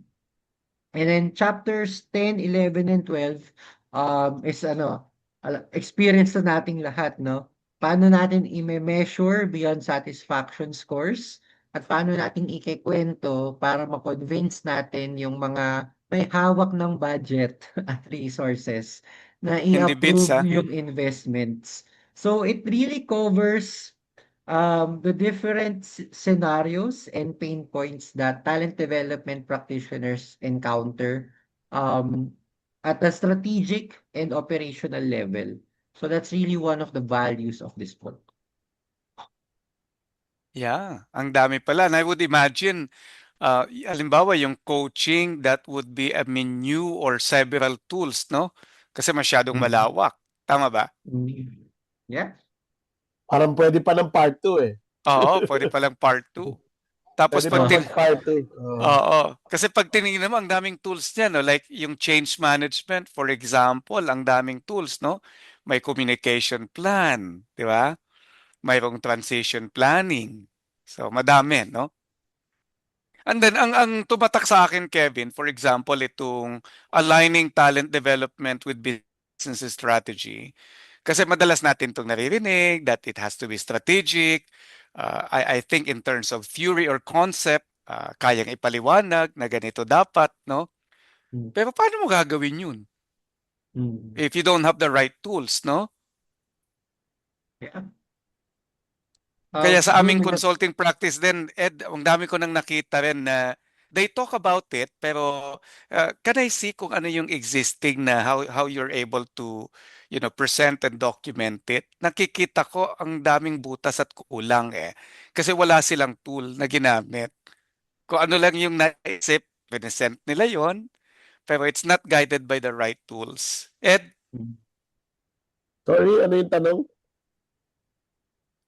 And then chapters 10, 11, and 12 is ano, experience na nating lahat, no? Paano natin i-measure beyond satisfaction scores at paano natin ikikwento para ma-convince natin yung mga may hawak ng budget at resources na Hindi bits, i-approve ah. yung investments. So it really covers the different scenarios and pain points that talent development practitioners encounter um, at the strategic and operational level. So that's really one of the values of this book. Yeah, ang dami pala. And I would imagine, halimbawa yung coaching, that would be a menu or several tools, no? Kasi masyadong Mhm. malawak. Tama ba? Mm. Yeah. Parang pwede pa ng part 2 eh. Oo, pwede palang part 2. Tapos Pwede pag pa Oh, mag part 2. oo, kasi pag tinignan mo ang daming tools niyan, no? Like yung change management, for example, ang daming tools, no? May communication plan, di ba? Mayroong transition planning. So, madami, no? And then, ang tumatak sa akin, Kevin, for example, itong aligning talent development with business strategy. Kasi madalas natin itong naririnig that it has to be strategic. I think in terms of theory or concept, kayang ipaliwanag na ganito dapat, no? mm, Pero paano mo gagawin yun mm. if you don't have the right tools, no? Yeah. Kaya sa Siguro aming may consulting practice din, Ed, ang dami ko nang nakita rin na they talk about it, pero can I see kung ano yung existing na how you're able to, present and document it? Nakikita ko ang daming butas at kulang eh. Kasi wala silang tool na ginamit. Kung ano lang yung naisip, pinesent nila yon, pero it's not guided by the right tools. Ed, mm, Sorry, ano yung tanong?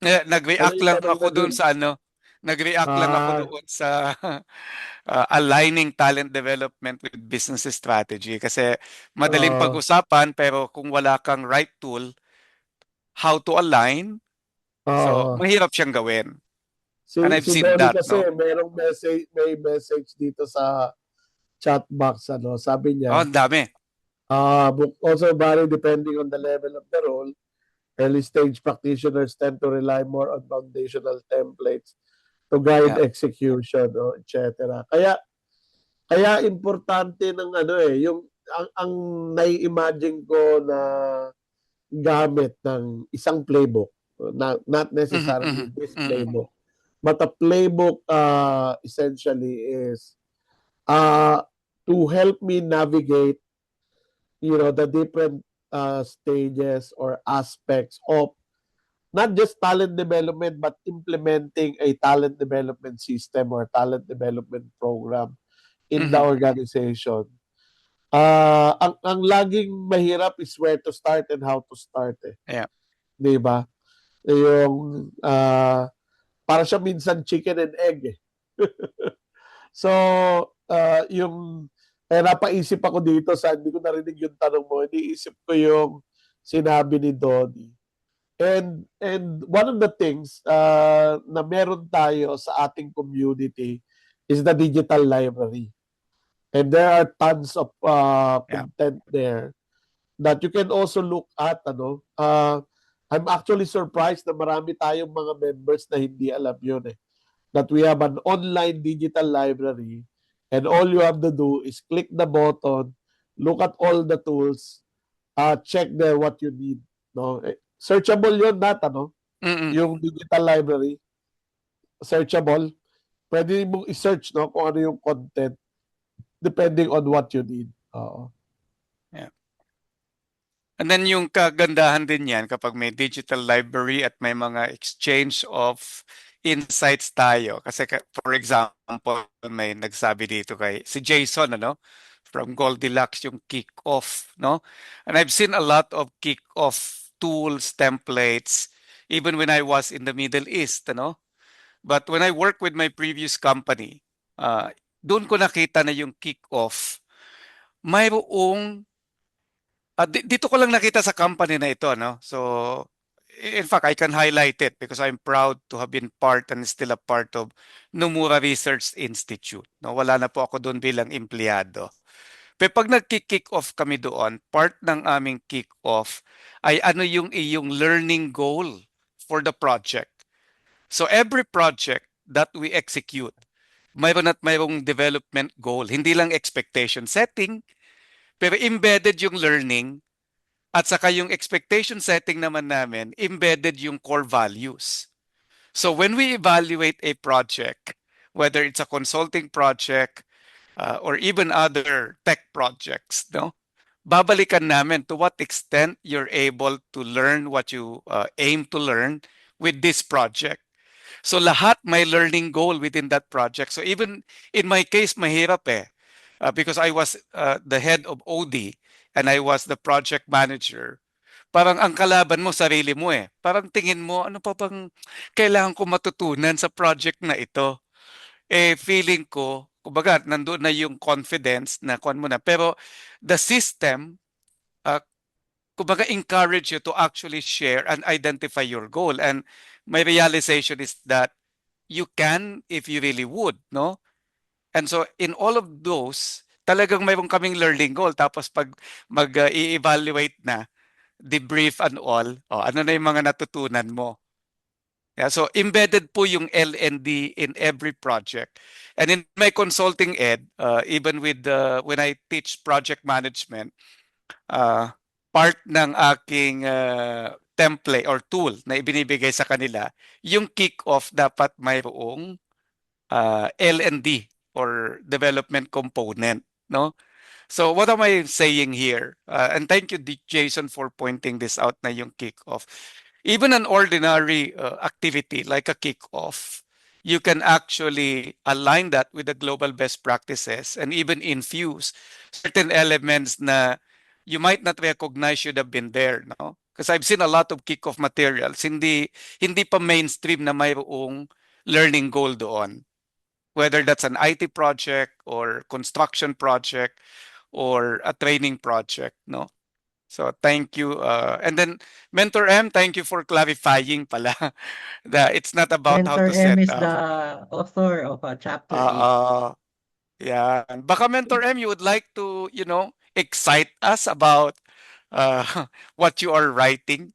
Ano nag-react yung lang tanong na ako doon dun? sa ano, nag-react lang ako Ah, doon sa aligning talent development with business strategy kasi madaling ah, pag-usapan pero kung wala kang right tool, how to align, so ah. mahirap siyang gawin. And Si I've si seen Donnie that, kasi no? may message dito sa chat box ano. Sabi Oh, niya, ang dami. book also vary depending on the level of the role. Early stage practitioners tend to rely more on foundational templates to guide Yeah. execution, no, etc. Kaya importante ng ano eh, yung ang nai-imagine ko na gamit ng isang playbook, not Mhm, necessarily mhm, this mhm. playbook, but a playbook essentially is uh, to help me navigate, the different stages or aspects of not just talent development but implementing a talent development system or talent development program in the Mhm. organization. Ang laging mahirap is where to start and how to start eh. Yeah. 'Di ba? Yung para siya minsan chicken and egg eh. So, yung napaisip ako dito sa hindi ko narinig yung tanong mo, iniisip ko yung sinabi ni Donnie. And one of the things na meron tayo sa ating community is the digital library. And there are tons of Yeah. content there that you can also look at. I'm actually surprised na marami tayong mga members na hindi alam yun eh. That we have an online digital library and all you have to do is click the button, look at all the tools, check there what you need, no? Searchable 'yun, Nat, ano? Mm-mm. Yung digital library, searchable. Pwede mong i-search, no, kung ano yung content depending on what you need. Oo. And then yung kagandahan din yan kapag may digital library at may mga exchange of insights tayo. Kasi for example, may nagsabi dito kay si Jason, ano, from Goldilocks yung kick-off, no? And I've seen a lot of kick-off tools, templates, even when I was in the Middle East, ano? But when I worked with my previous company, doon ko nakita na yung kick-off, mayroong dito ko lang nakita sa company na ito, no? So, in fact, I can highlight it because I'm proud to have been part and still a part of Nomura Research Institute. No, wala na po ako doon bilang empleyado. Pero pag nag-kick off kami doon, part ng aming kick off ay ano yung iyong learning goal for the project. So every project that we execute, mayroon at mayroong development goal. Hindi lang expectation setting, pero embedded yung learning. At saka yung expectation setting naman namin, embedded yung core values. So when we evaluate a project, whether it's a consulting project or even other tech projects, no? Babalikan namin to what extent you're able to learn what you aim to learn with this project. So lahat may learning goal within that project. So even in my case, mahirap eh. Because I was the head of OD and I was the project manager. Parang ang kalaban mo, sarili mo eh. Parang tingin mo, ano pa bang kailangan ko matutunan sa project na ito? Eh, feeling ko, kumbaga, nandoon na yung confidence na kuan mo na. Pero the system, uh, kumbaga, encourage you to actually share and identify your goal. And my realization is that you can if you really would, no? And so in all of those, talagang mayroon kaming learning goal. Tapos pag mag-i-evaluate na, debrief and all, ano na yung mga natutunan mo. Yeah, so embedded po yung L&D in every project. And in my consulting ed, even with when I teach project management, part ng aking template or tool na ibinibigay sa kanila, yung kick-off dapat mayroong L&D or development component, no? So what am I saying here? And thank you, Jason, for pointing this out na yung kick-off. Even an ordinary activity like a kick-off, you can actually align that with the global best practices and even infuse certain elements na you might not recognize should have been there, no? Because I've seen a lot of kick-off materials, hindi pa mainstream na mayroong learning goal doon. Whether that's an IT project or construction project or a training project, no? So thank you. And then Mentor M, thank you for clarifying pala that it's not about how Mentor to M set is up. the author of Chapter 8. Yeah. Baka Mentor M, you would like to, excite us about what you are writing?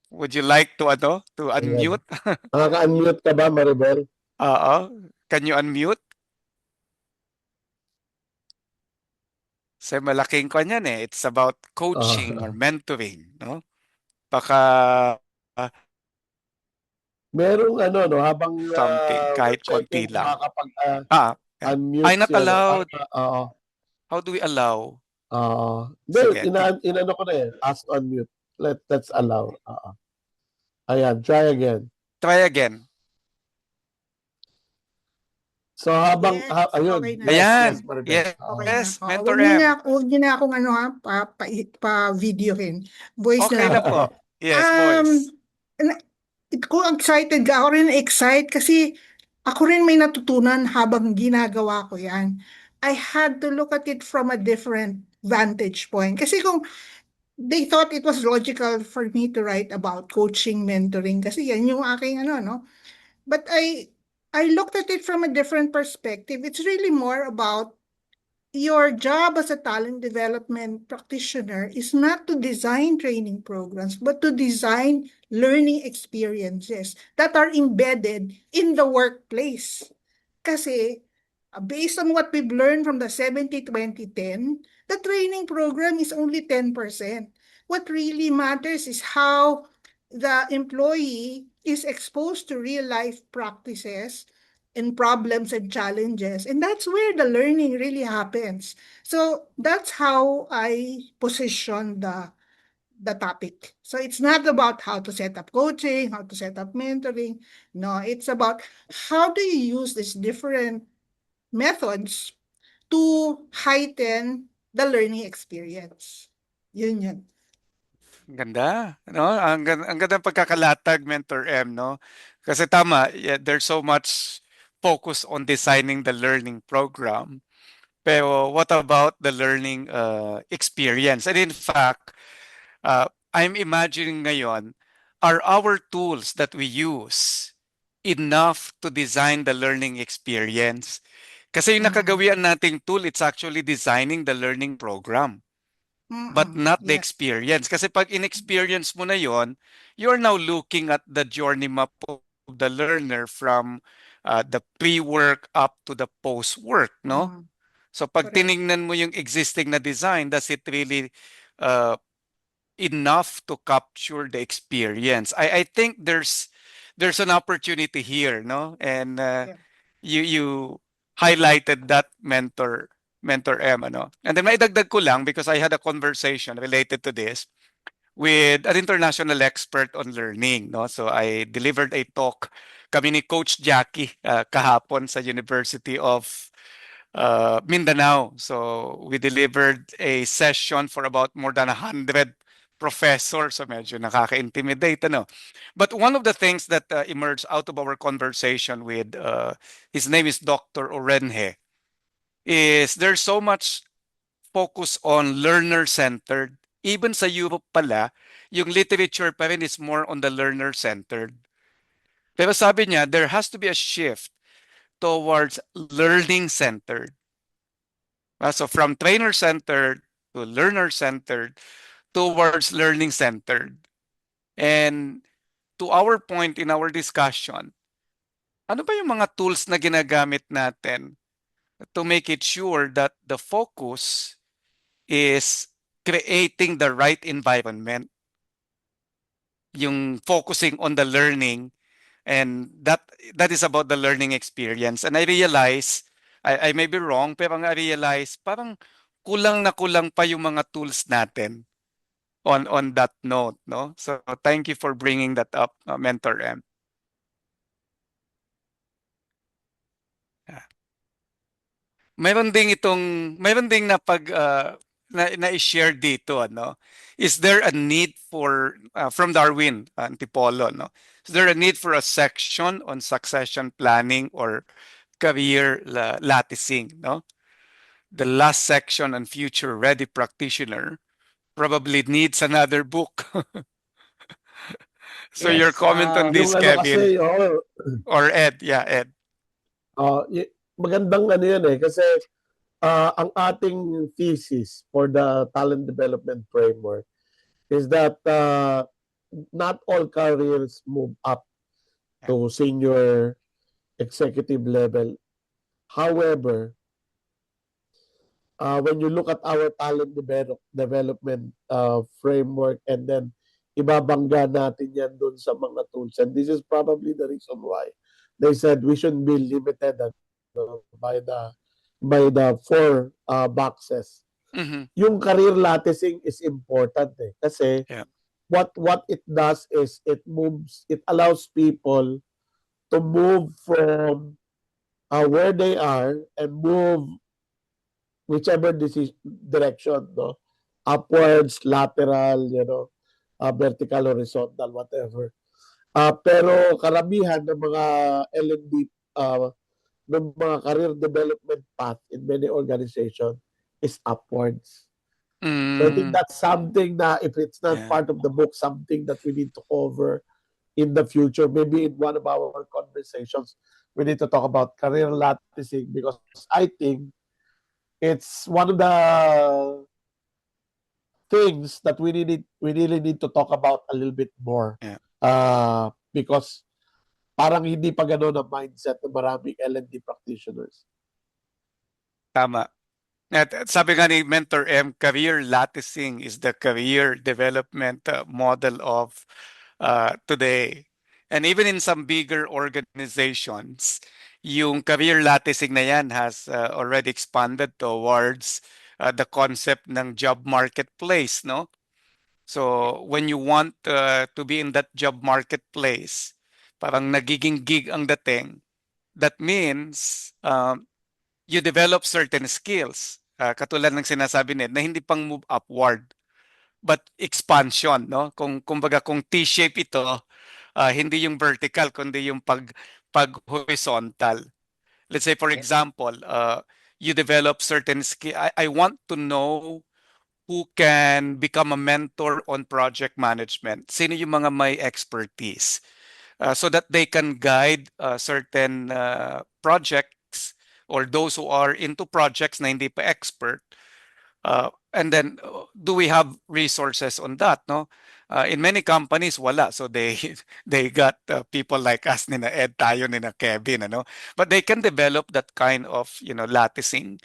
Would you like to Ayan. unmute? Nakaka-unmute ka ba, Maribel? Can you unmute? Kasi malaking kwan yan eh. It's about coaching or mentoring, no? Baka Merong no, habang something, we're kahit konti checking kung lang. Yeah. unmute Ay, not siya, no? allowed. Oo. How do we allow? Hindi, Sige, inano ko na eh. Ask unmute. Let's allow. Ayan, try again. try again. So habang, Yes, ayun. okay na. Ayan. Maribel. Yes, Okay na. Oo, Mentor Huwag niyo M. na, huwag niyo na akong pa-video rin. Voice Okay na na lang. po. Yes, voice. na- Kung excited ka, ako rin excited kasi ako rin may natutunan habang ginagawa ko yan. I had to look at it from a different vantage point. Kasi kung they thought it was logical for me to write about coaching, mentoring, kasi yan yung aking no? But I looked at it from a different perspective. It's really more about your job as a talent development practitioner is not to design training programs, but to design learning experiences that are embedded in the workplace. Kasi Based on what we've learned from the 70-20-10, the training program is only 10%. What really matters is how the employee is exposed to real life practices and problems and challenges. And that's where the learning really happens. So that's how I position the topic. So it's not about how to set up coaching, how to set up mentoring. No, it's about how do you use these different methods to heighten the learning experience. Yun yun. Ganda, no? Ang ganda ng pagkakalatag, Mentor M, no? Kasi tama, yeah, there's so much focus on designing the learning program. Pero what about the learning experience? And in fact, I'm imagining ngayon, are our tools that we use enough to design the learning experience? Kasi yung nakagawian nating tool, it's actually designing the learning program, but not the Yes. experience. Kasi pag in-experience mo na yon, you're now looking at the journey map of the learner from the pre-work up to the post-work, no? So pag Correct. tiningnan mo yung existing na design, does it really uh, enough to capture the experience? I think there's an opportunity here, no? And Yeah. you highlighted that mentor M, ano? And then maidagdag ko lang because I had a conversation related to this with an international expert on learning, no? So I delivered a talk kami ni Coach Jackie kahapon sa University of Mindanao. So we delivered a session for about more than 100 professors. So medyo nakaka-intimidate, ano? But one of the things that emerged out of our conversation with his name is Dr. Orenhe, is there's so much focus on learner-centered. Even sa Europe pala, yung literature pa rin is more on the learner-centered. Pero sabi niya, there has to be a shift towards learning-centered. So from trainer-centered to learner-centered towards learning-centered. And to our point in our discussion, ano ba yung mga tools na ginagamit natin to make it sure that the focus is creating the right environment, yung focusing on the learning, and that is about the learning experience. And I realize, I may be wrong, pero I realize parang kulang na kulang pa yung mga tools natin on that note, no? So thank you for bringing that up, Mentor M. Mayroon ding na-share dito, ano? Is there a need for from Darwin Antipolo, no? Is there a need for a section on succession planning or career latticing, no? The last section on future ready practitioner probably needs another book. So your Yes, comment on Yung this, ano Kevin, kasi, or Ed? Yeah, Ed. magandang ano yan kasi ang ating thesis for the talent development framework is that not all careers move up to senior executive level. However, when you look at our talent development framework and then ibabangga natin yan dun sa mga tools, and this is probably the reason why they said we shouldn't be limited by the four boxes. Mhm. Yung career latticing is important kasi Yeah. what it does is it allows people to move from where they are and move whichever direction, no? Upwards, lateral, vertical, horizontal, whatever. Pero karamihan ng mga L&D, ng mga career development path in many organizations is upwards. So I think that's something that if it's not Yeah. part of the book, something that we need to cover in the future. Maybe in one of our conversations, we need to talk about career latticing because I think it's one of the things that we really need to talk about a little bit more. Yeah. Because parang hindi pa gano'n ang mindset ng maraming L&D practitioners. Tama. At sabi nga ni Mentor M, career latticing is the career development model of today. And even in some bigger organizations, yung career latticing na yan has already expanded towards the concept ng job marketplace, no? So when you want to be in that job marketplace, parang nagiging gig ang dating. That means you develop certain skills. Katulad ng sinasabi nila na hindi pang move upward but expansion, no? Kung kumbaga kung T-shape ito, hindi yung vertical kundi yung pag horizontal. Let's say for Yeah. example, you develop certain skill. I want to know who can become a mentor on project management. Sino yung mga may expertise? So that they can guide certain projects or those who are into projects na hindi pa expert. And then, do we have resources on that? No, in many companies, wala. So they they got people like us, nina Ed tayo, nina Kevin, ano. But they can develop that kind of latticing.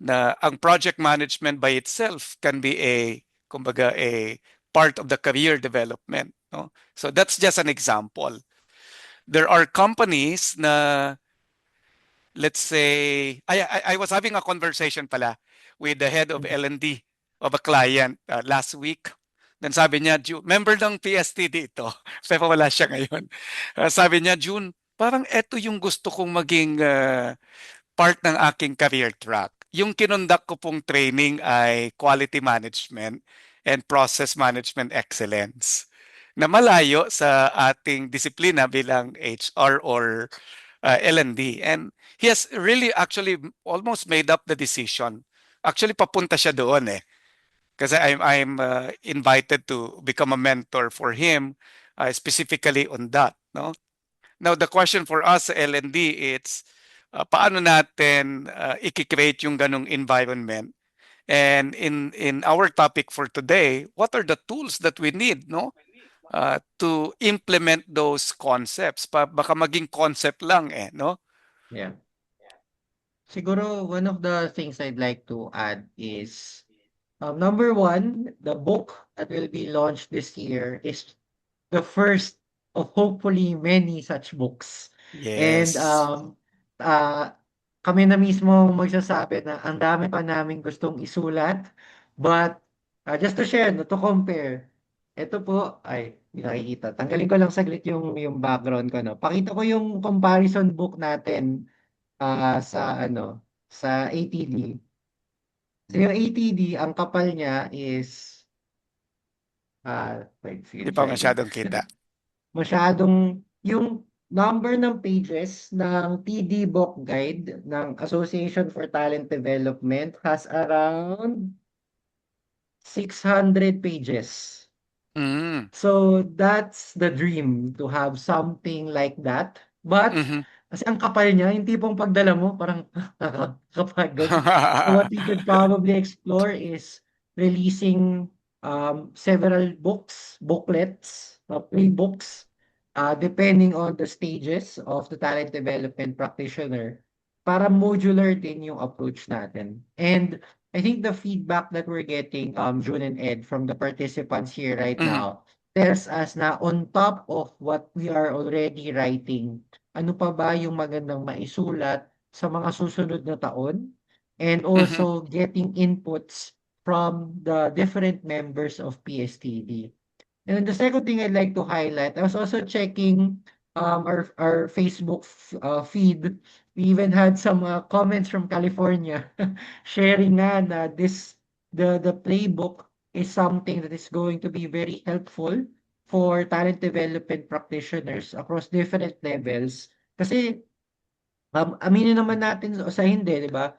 Na ang project management by itself can be kumbaga a part of the career development. No, so that's just an example. There are companies na, let's say, I was having a conversation pala with the head of L&D of a client last week. Then sabi niya, member ng PSTD ito, pero wala siya ngayon. Sabi niya, June, parang eto yung gusto kong maging part ng aking career track. Yung kinundak ko pong training ay quality management and process management excellence na malayo sa ating disiplina bilang HR or L&D. And he has really actually almost made up the decision. Actually, papunta siya doon eh. Kasi I'm invited to become a mentor for him specifically on that. No? Now, the question for us sa L&D, it's paano natin i-create yung ganong environment? And in our topic for today, what are the tools that we need, no? To implement those concepts. Baka maging concept lang eh, no? Yeah. Siguro one of the things I'd like to add is number one, the book that will be launched this year is the first of hopefully many such books. And Yes. kami na mismo magsasabi na ang dami pa namin gustong isulat. But just to share, no, to compare, ito po, ay, hindi nakikita. Tanggalin ko lang saglit yung background ko. No? Pakita ko yung comparison book natin sa ATD. So yung ATD, ang kapal niya is wait, sige, Hindi pa sorry. masyadong kita. Masyadong yung number ng pages ng TD Book Guide ng Association for Talent Development has around 600 pages. Mm. So that's the dream, to have something like that. But Mhm. kasi ang kapal niya, yung tipong pagdala mo, parang nakakapagod. So what we could probably explore is releasing several booklets, pre-books, depending on the stages of the talent development practitioner, para modular din yung approach natin. And I think the feedback that we're getting, June and Ed, from the participants here right Mhm. now, tells us na on top of what we are already writing, ano pa ba yung magandang maisulat sa mga susunod na taon? And also getting inputs from the different members of PSTD. And the second thing I'd like to highlight, I was also checking our Facebook feed. We even had some comments from California sharing nga na the playbook is something that is going to be very helpful for talent development practitioners across different levels. Kasi aminin naman natin sa hindi, 'di ba?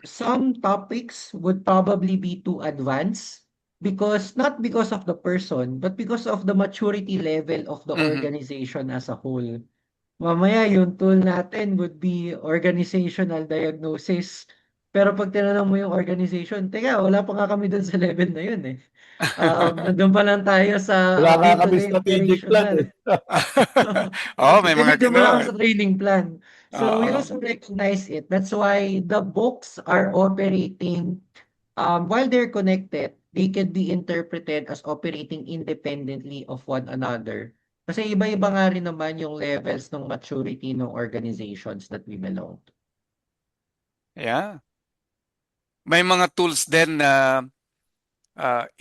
Some topics would probably be too advanced because not because of the person, but because of the maturity level of the Mhm. organization as a whole. Mamaya yung tool natin would be organizational diagnosis. Pero pag tinanong mo yung organization, teka, wala pa nga kami dun sa level na yun eh. Nandun pa lang tayo sa Wala nga kami day-to-day strategic plan operational. eh. Oh, may mga Nandun pa lang gano'n. sa training plan. So we Oo. also recognize it. That's why the books are operating, while they're connected, they can be interpreted as operating independently of one another. Kasi iba-iba nga rin naman yung levels ng maturity ng organizations that we belong to. Yeah. May mga tools din na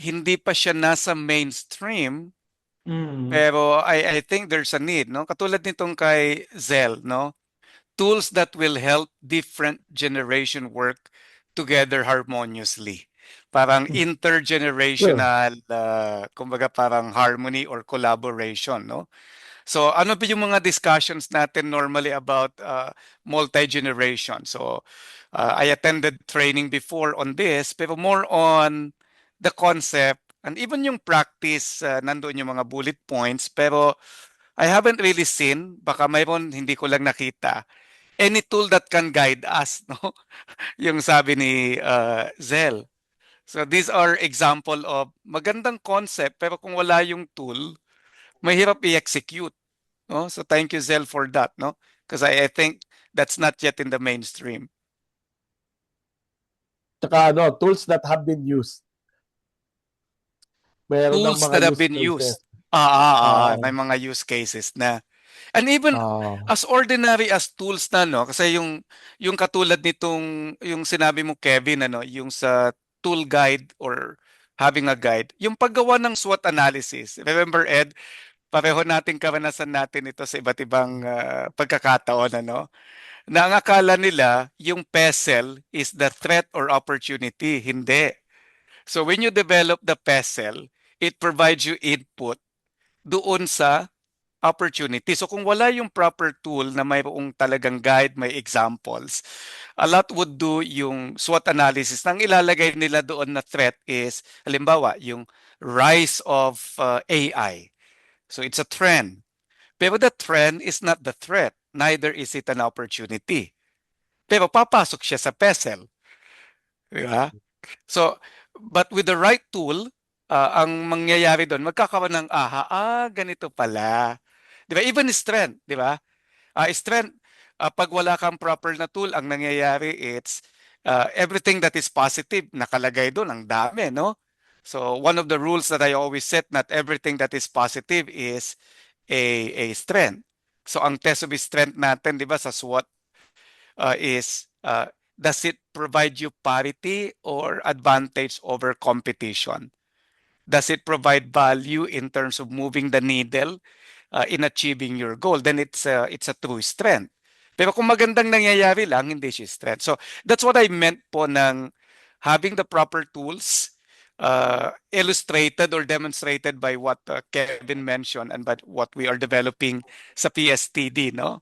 hindi pa siya nasa mainstream, Mm. pero I think there's a need, no? Katulad nitong kay Zell, no? Tools that will help different generation work together harmoniously. Parang Sure. intergenerational, kumbaga parang harmony or collaboration, no? So ano ba yung mga discussions natin normally about multi-generation? So I attended training before on this, pero more on the concept and even yung practice, nandoon yung mga bullet points, pero I haven't really seen, baka mayroon hindi ko lang nakita, any tool that can guide us, no? Yung sabi ni Zell. So these are example of magandang concept, pero kung wala yung tool, mahirap i-execute. No? So thank you, Zell, for that. No? Because I think that's not yet in the mainstream. Tsaka ano, tools that have been used. Meron ng Tools mga that have use been cases. used. Ah, May mga use cases na. And even ah, as ordinary as tools na, no? Kasi yung katulad nitong, yung sinabi mo, Kevin, ano, yung sa tool guide or having a guide, yung paggawa ng SWOT analysis. Remember, Ed, pareho nating karanasan natin ito sa iba't ibang pagkakataon, ano? Na ang akala nila, yung PESEL is the threat or opportunity. Hindi. So when you develop the PESEL, it provides you input doon sa opportunity. So kung wala yung proper tool na mayroong talagang guide, may examples, a lot would do yung SWOT analysis. Nang ilalagay nila doon na threat is, halimbawa, yung rise of AI. So it's a trend. Pero the trend is not the threat. Neither is it an opportunity. Pero papasok siya sa PESEL. Di ba? So, but with the right tool, ang mangyayari doon, magkakaroon ng, ganito pala. Di ba? Even strength, di ba? Strength, pag wala kang proper na tool, ang nangyayari, it's everything that is positive, nakalagay doon, ang dami, no? So, one of the rules that I always set, not everything that is positive is a strength. So, ang test of strength natin, di ba, sa SWOT is, does it provide you parity or advantage over competition? Does it provide value in terms of moving the needle in achieving your goal? Then it's a true strength. Pero kung magandang nangyayari lang, hindi siya strength. So that's what I meant po ng having the proper tools illustrated or demonstrated by what Kevin mentioned and by what we are developing sa PSTD, no?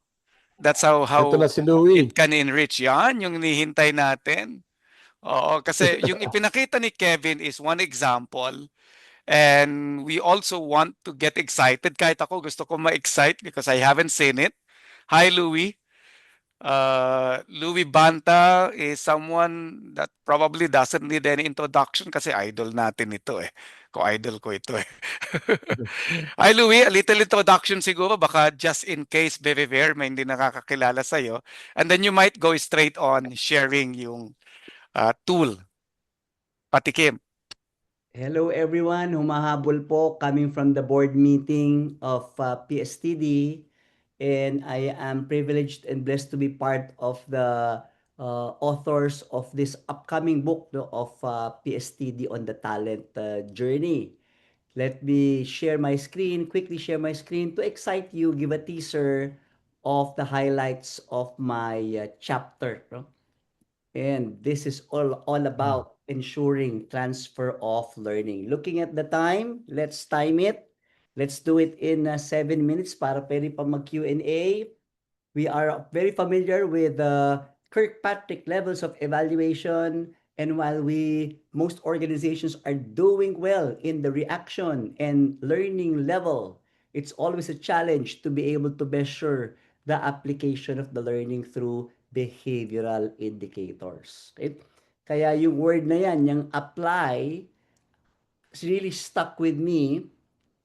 That's how ito na si Louie. it can enrich. Yan yung nihintay natin. Oo, kasi yung ipinakita ni Kevin is one example. And we also want to get excited. Kahit ako gusto ko ma-excite because I haven't seen it. Hi, Louie. Louie Banta is someone that probably doesn't need any introduction kasi idol natin ito eh. Ko-idol ko ito eh. Hi, Louie. A little introduction siguro. Baka just in case, very rare, may hindi nakakakilala sa'yo. And then you might go straight on sharing yung tool. Patikim. Hello everyone, humahabol po coming from the board meeting of PSTD, and I am privileged and blessed to be part of the authors of this upcoming book of PSTD on the talent journey. Let me quickly share my screen to excite you, give a teaser of the highlights of my chapter. No? And this is all about ensuring transfer of learning. Looking at the time, let's time it. Let's do it in 7 minutes para pwede pa mag-Q&A. We are very familiar with the Kirkpatrick levels of evaluation. And while most organizations are doing well in the reaction and learning level, it's always a challenge to be able to measure the application of the learning through behavioral indicators. Okay? Kaya yung word na yan, yung apply, really stuck with me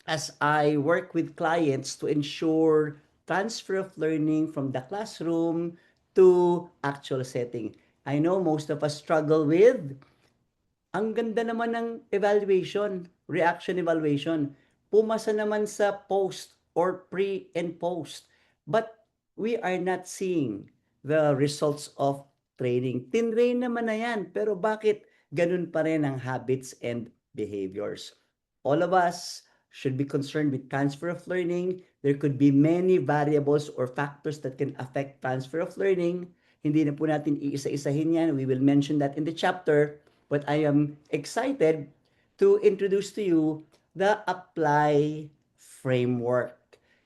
as I work with clients to ensure transfer of learning from the classroom to actual setting. I know most of us struggle with, ang ganda naman ng evaluation, reaction evaluation. Pumasa naman sa post or pre and post. But we are not seeing the results of training. Tinrain naman na yan, pero bakit ganun pa rin ang habits and behaviors? All of us should be concerned with transfer of learning. There could be many variables or factors that can affect transfer of learning. Hindi na po natin iisa-isahin yan. We will mention that in the chapter. But I am excited to introduce to you the Apply framework.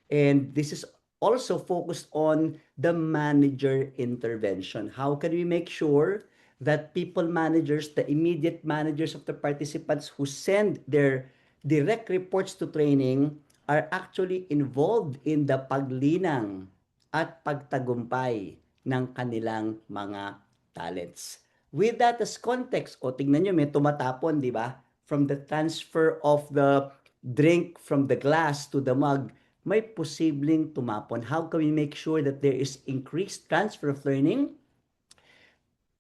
And this is also focused on the manager intervention. How can we make sure that people managers, the immediate managers of the participants who send their direct reports to training are actually involved in the paglinang at pagtagumpay ng kanilang mga talents. With that as context, o tingnan nyo, may tumatapon, di ba? From the transfer of the drink from the glass to the mug, may posibleng tumapon. How can we make sure that there is increased transfer of learning?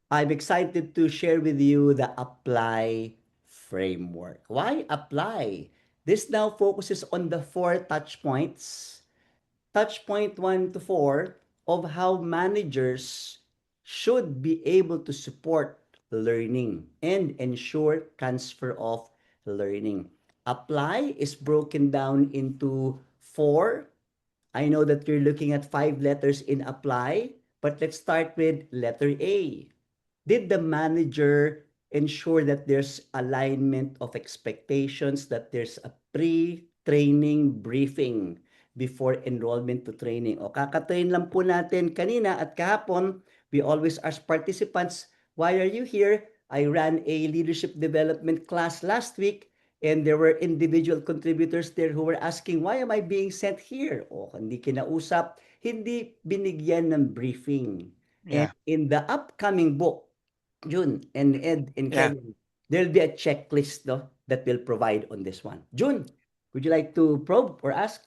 I'm excited to share with you the Apply framework. Why Apply? This now focuses on the 4 touch points. Touch point 1 to 4 of how managers should be able to support learning and ensure transfer of learning. Apply is broken down into 4. I know that you're looking at 5 letters in apply, but let's start with letter A. Did the manager ensure that there's alignment of expectations, that there's a pre-training briefing before enrollment to training? O kakatrain lang po natin kanina at kahapon, we always ask participants, why are you here? I ran a leadership development class last week and there were individual contributors there who were asking, why am I being sent here? O hindi kinausap, hindi binigyan ng briefing. And Yeah. in the upcoming book, June and Ed and Yeah. Kevin, there'll be a checklist that will provide on this one. June, would you like to probe or ask?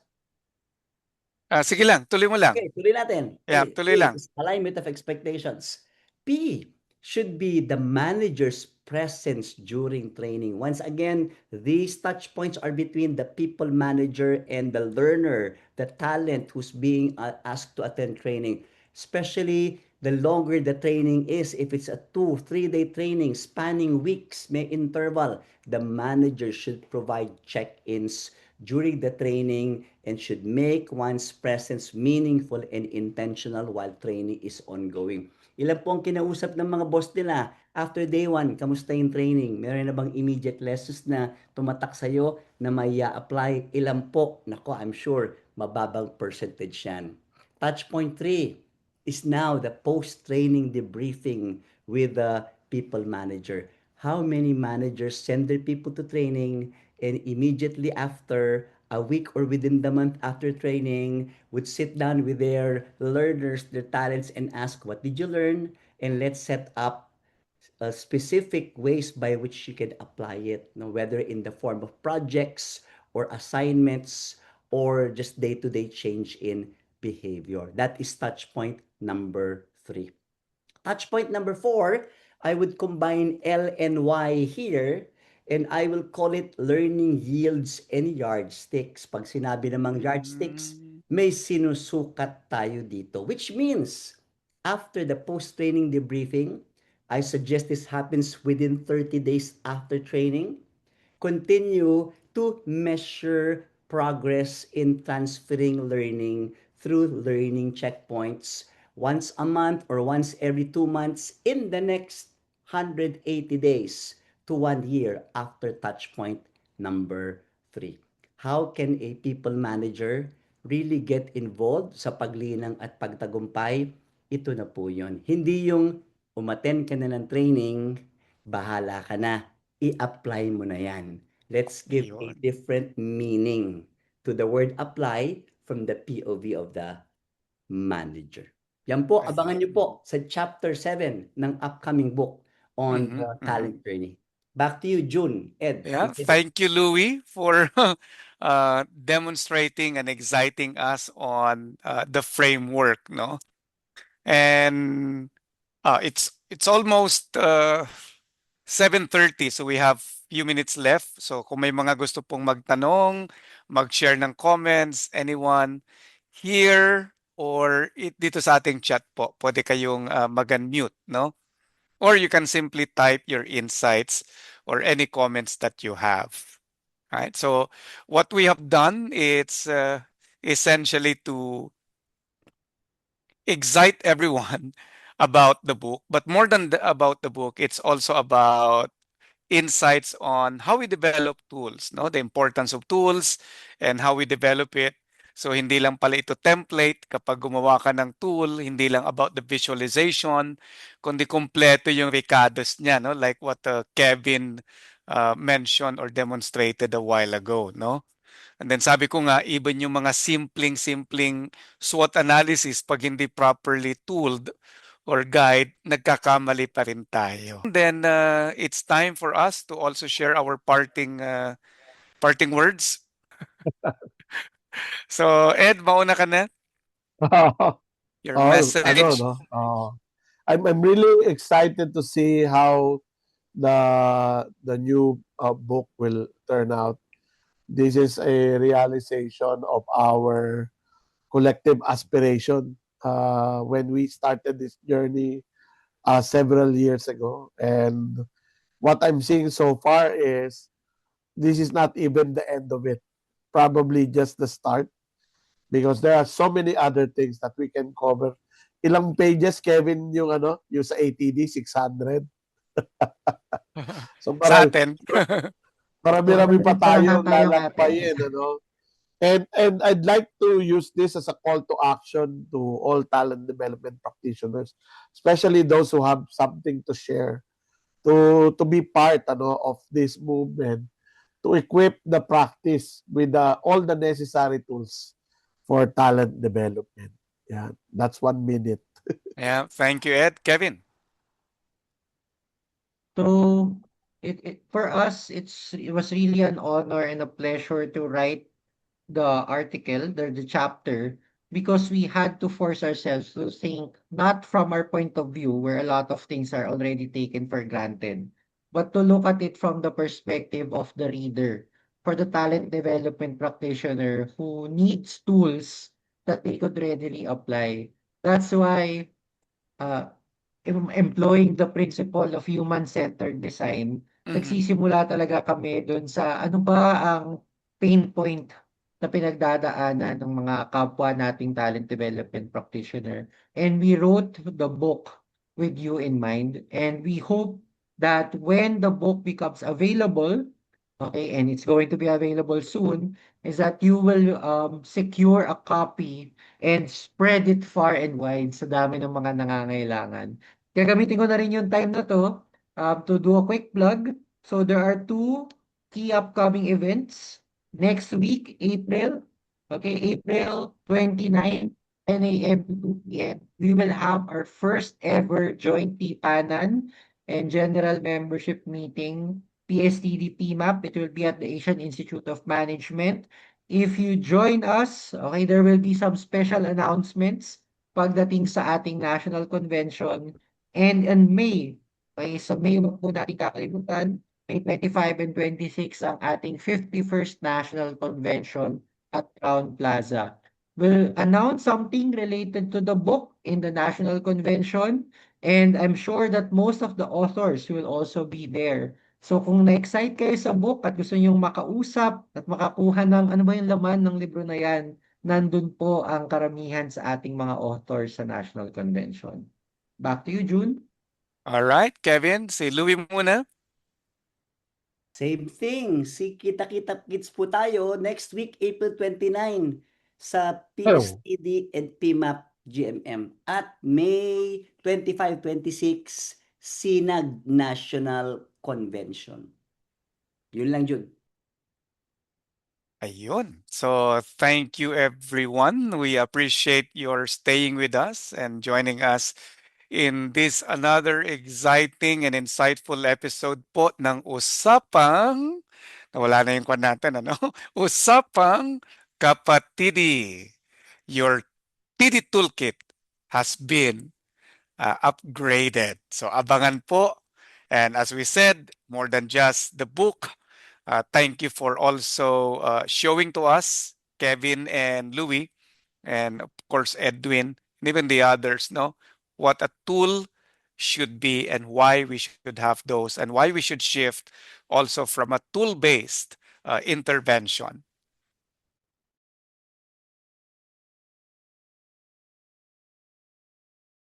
Sige lang, tuloy mo lang. Okay, tuloy natin. Yeah, Okay, tuloy A lang. is alignment of expectations. P should be the manager's presence during training. Once again, these touch points are between the people manager and the learner, the talent who's being asked to attend training. Especially the longer the training is, if it's a 2-3 day training spanning weeks, may interval, the manager should provide check-ins during the training and should make one's presence meaningful and intentional while training is ongoing. Ilan po ang kinausap ng mga boss nila after day 1, kamusta yung training? Meron na bang immediate lessons na tumatak sa'yo na may apply? Ilan po? Nako, I'm sure mababang percentage yan. Touch point 3 is now the post-training debriefing with the people manager. How many managers send their people to training and immediately after, a week or within the month after training, would sit down with their learners, their talents, and ask, what did you learn? And let's set up specific ways by which you can apply it, whether in the form of projects or assignments or just day-to-day change in behavior. That is touch point number 3. Touch point number 4, I would combine L and Y here, and I will call it learning yields and yardsticks. Pag sinabi namang yardsticks, may sinusukat tayo dito, which means after the post-training debriefing, I suggest this happens within 30 days after training. Continue to measure progress in transferring learning through learning checkpoints once a month or once every 2 months in the next 180 days to 1 year after touch point number 3. How can a people manager really get involved sa paglinang at pagtagumpay? Ito na po yun. Hindi yung umattend ka na ng training, bahala ka na, i-apply mo na yan. Let's give a Ayun. different meaning to the word apply from the POV of the manager. Yan po, abangan nyo po sa chapter 7 ng upcoming book on the talent journey. Back to you, June, Ed. Yeah, and Kevin. thank you, Louie, for demonstrating and exciting us on the framework, no? And it's almost 7:30, so we have few minutes left. So kung may mga gusto pong magtanong, mag-share ng comments, anyone here or dito sa ating chat po, pwede kayong mag-unmute, no? Or you can simply type your insights or any comments that you have. Right? So what we have done is essentially to excite everyone about the book, but more than about the book, it's also about insights on how we develop tools, no? The importance of tools and how we develop it. So hindi lang pala ito template kapag gumawa ka ng tool, hindi lang about the visualization, kundi kompleto yung ricados niya, no? Like what Kevin mentioned or demonstrated a while ago, no? And then sabi ko nga, even yung mga simpleng SWOT analysis, pag hindi properly tooled or guide, nagkakamali pa rin tayo. And then it's time for us to also share our parting words. So Ed, mauna ka na. Your message. I'm really excited to see how the new book will turn out. This is a realization of our collective aspiration when we started this journey several years ago. And what I'm seeing so far is this is not even the end of it. Probably just the start, because there are so many other things that we can cover. Ilang pages, Kevin, yung sa ATD, 600. So Sa atin. marami pa tayong tayong lalampayin, And I'd like to use this as a call to action to all talent development practitioners, especially those who have something to share, to be part of this movement, to equip the practice with all the necessary tools for talent development. Yeah, that's 1 minute. Yeah, thank you, Ed. Kevin. So for us, it was really an honor and a pleasure to write the article, the chapter, because we had to force ourselves to think not from our point of view, where a lot of things are already taken for granted, but to look at it from the perspective of the reader, for the talent development practitioner who needs tools that they could readily apply. That's why uh, employing the principle of human-centered design, nagsisimula talaga kami dun sa ano ba ang pain point na pinagdadaanan ng mga kapwa nating talent development practitioner. And we wrote the book with you in mind, and we hope that when the book becomes available, okay, and it's going to be available soon, is that you will secure a copy and spread it far and wide sa dami ng mga nangangailangan. Gagamitin ko na rin yung time na to do a quick plug. So there are 2 key upcoming events next week, April. Okay, April 29, 10 a.m. to 2 p.m. We will have our first ever joint Tipanan and general membership meeting, PSTD PMAP. It will be at the Asian Institute of Management. If you join us, okay, there will be some special announcements pagdating sa ating national convention. And in May, okay, sa May, wag po natin kakalimutan, May 25 and 26 ang ating 51st National Convention at Crown Plaza. We'll announce something related to the book in the National Convention, and I'm sure that most of the authors will also be there. So kung na-excite kayo sa book at gusto niyong makausap at makakuha ng ano ba yung laman ng libro na yan, nandun po ang karamihan sa ating mga authors sa National Convention. Back to you, June. All right, Kevin. Si Louie muna. Same thing. Si Kita-Kita Kids po tayo next week, April 29 sa PSTD and PMAP GMM. At May 25, 26, SINAG National Convention. Yun lang, Jun. Ayun. So thank you everyone. We appreciate your staying with us and joining us in this another exciting and insightful episode po ng Usapang Nawala na yung kwan natin, ano? Usapang Kapatidi. Your TD Toolkit has been upgraded. So abangan po. And as we said, more than just the book, thank you for also showing to us, Kevin and Louis, and of course Edwin, and even the others, no, what a tool should be and why we should have those and why we should shift also from a tool-based intervention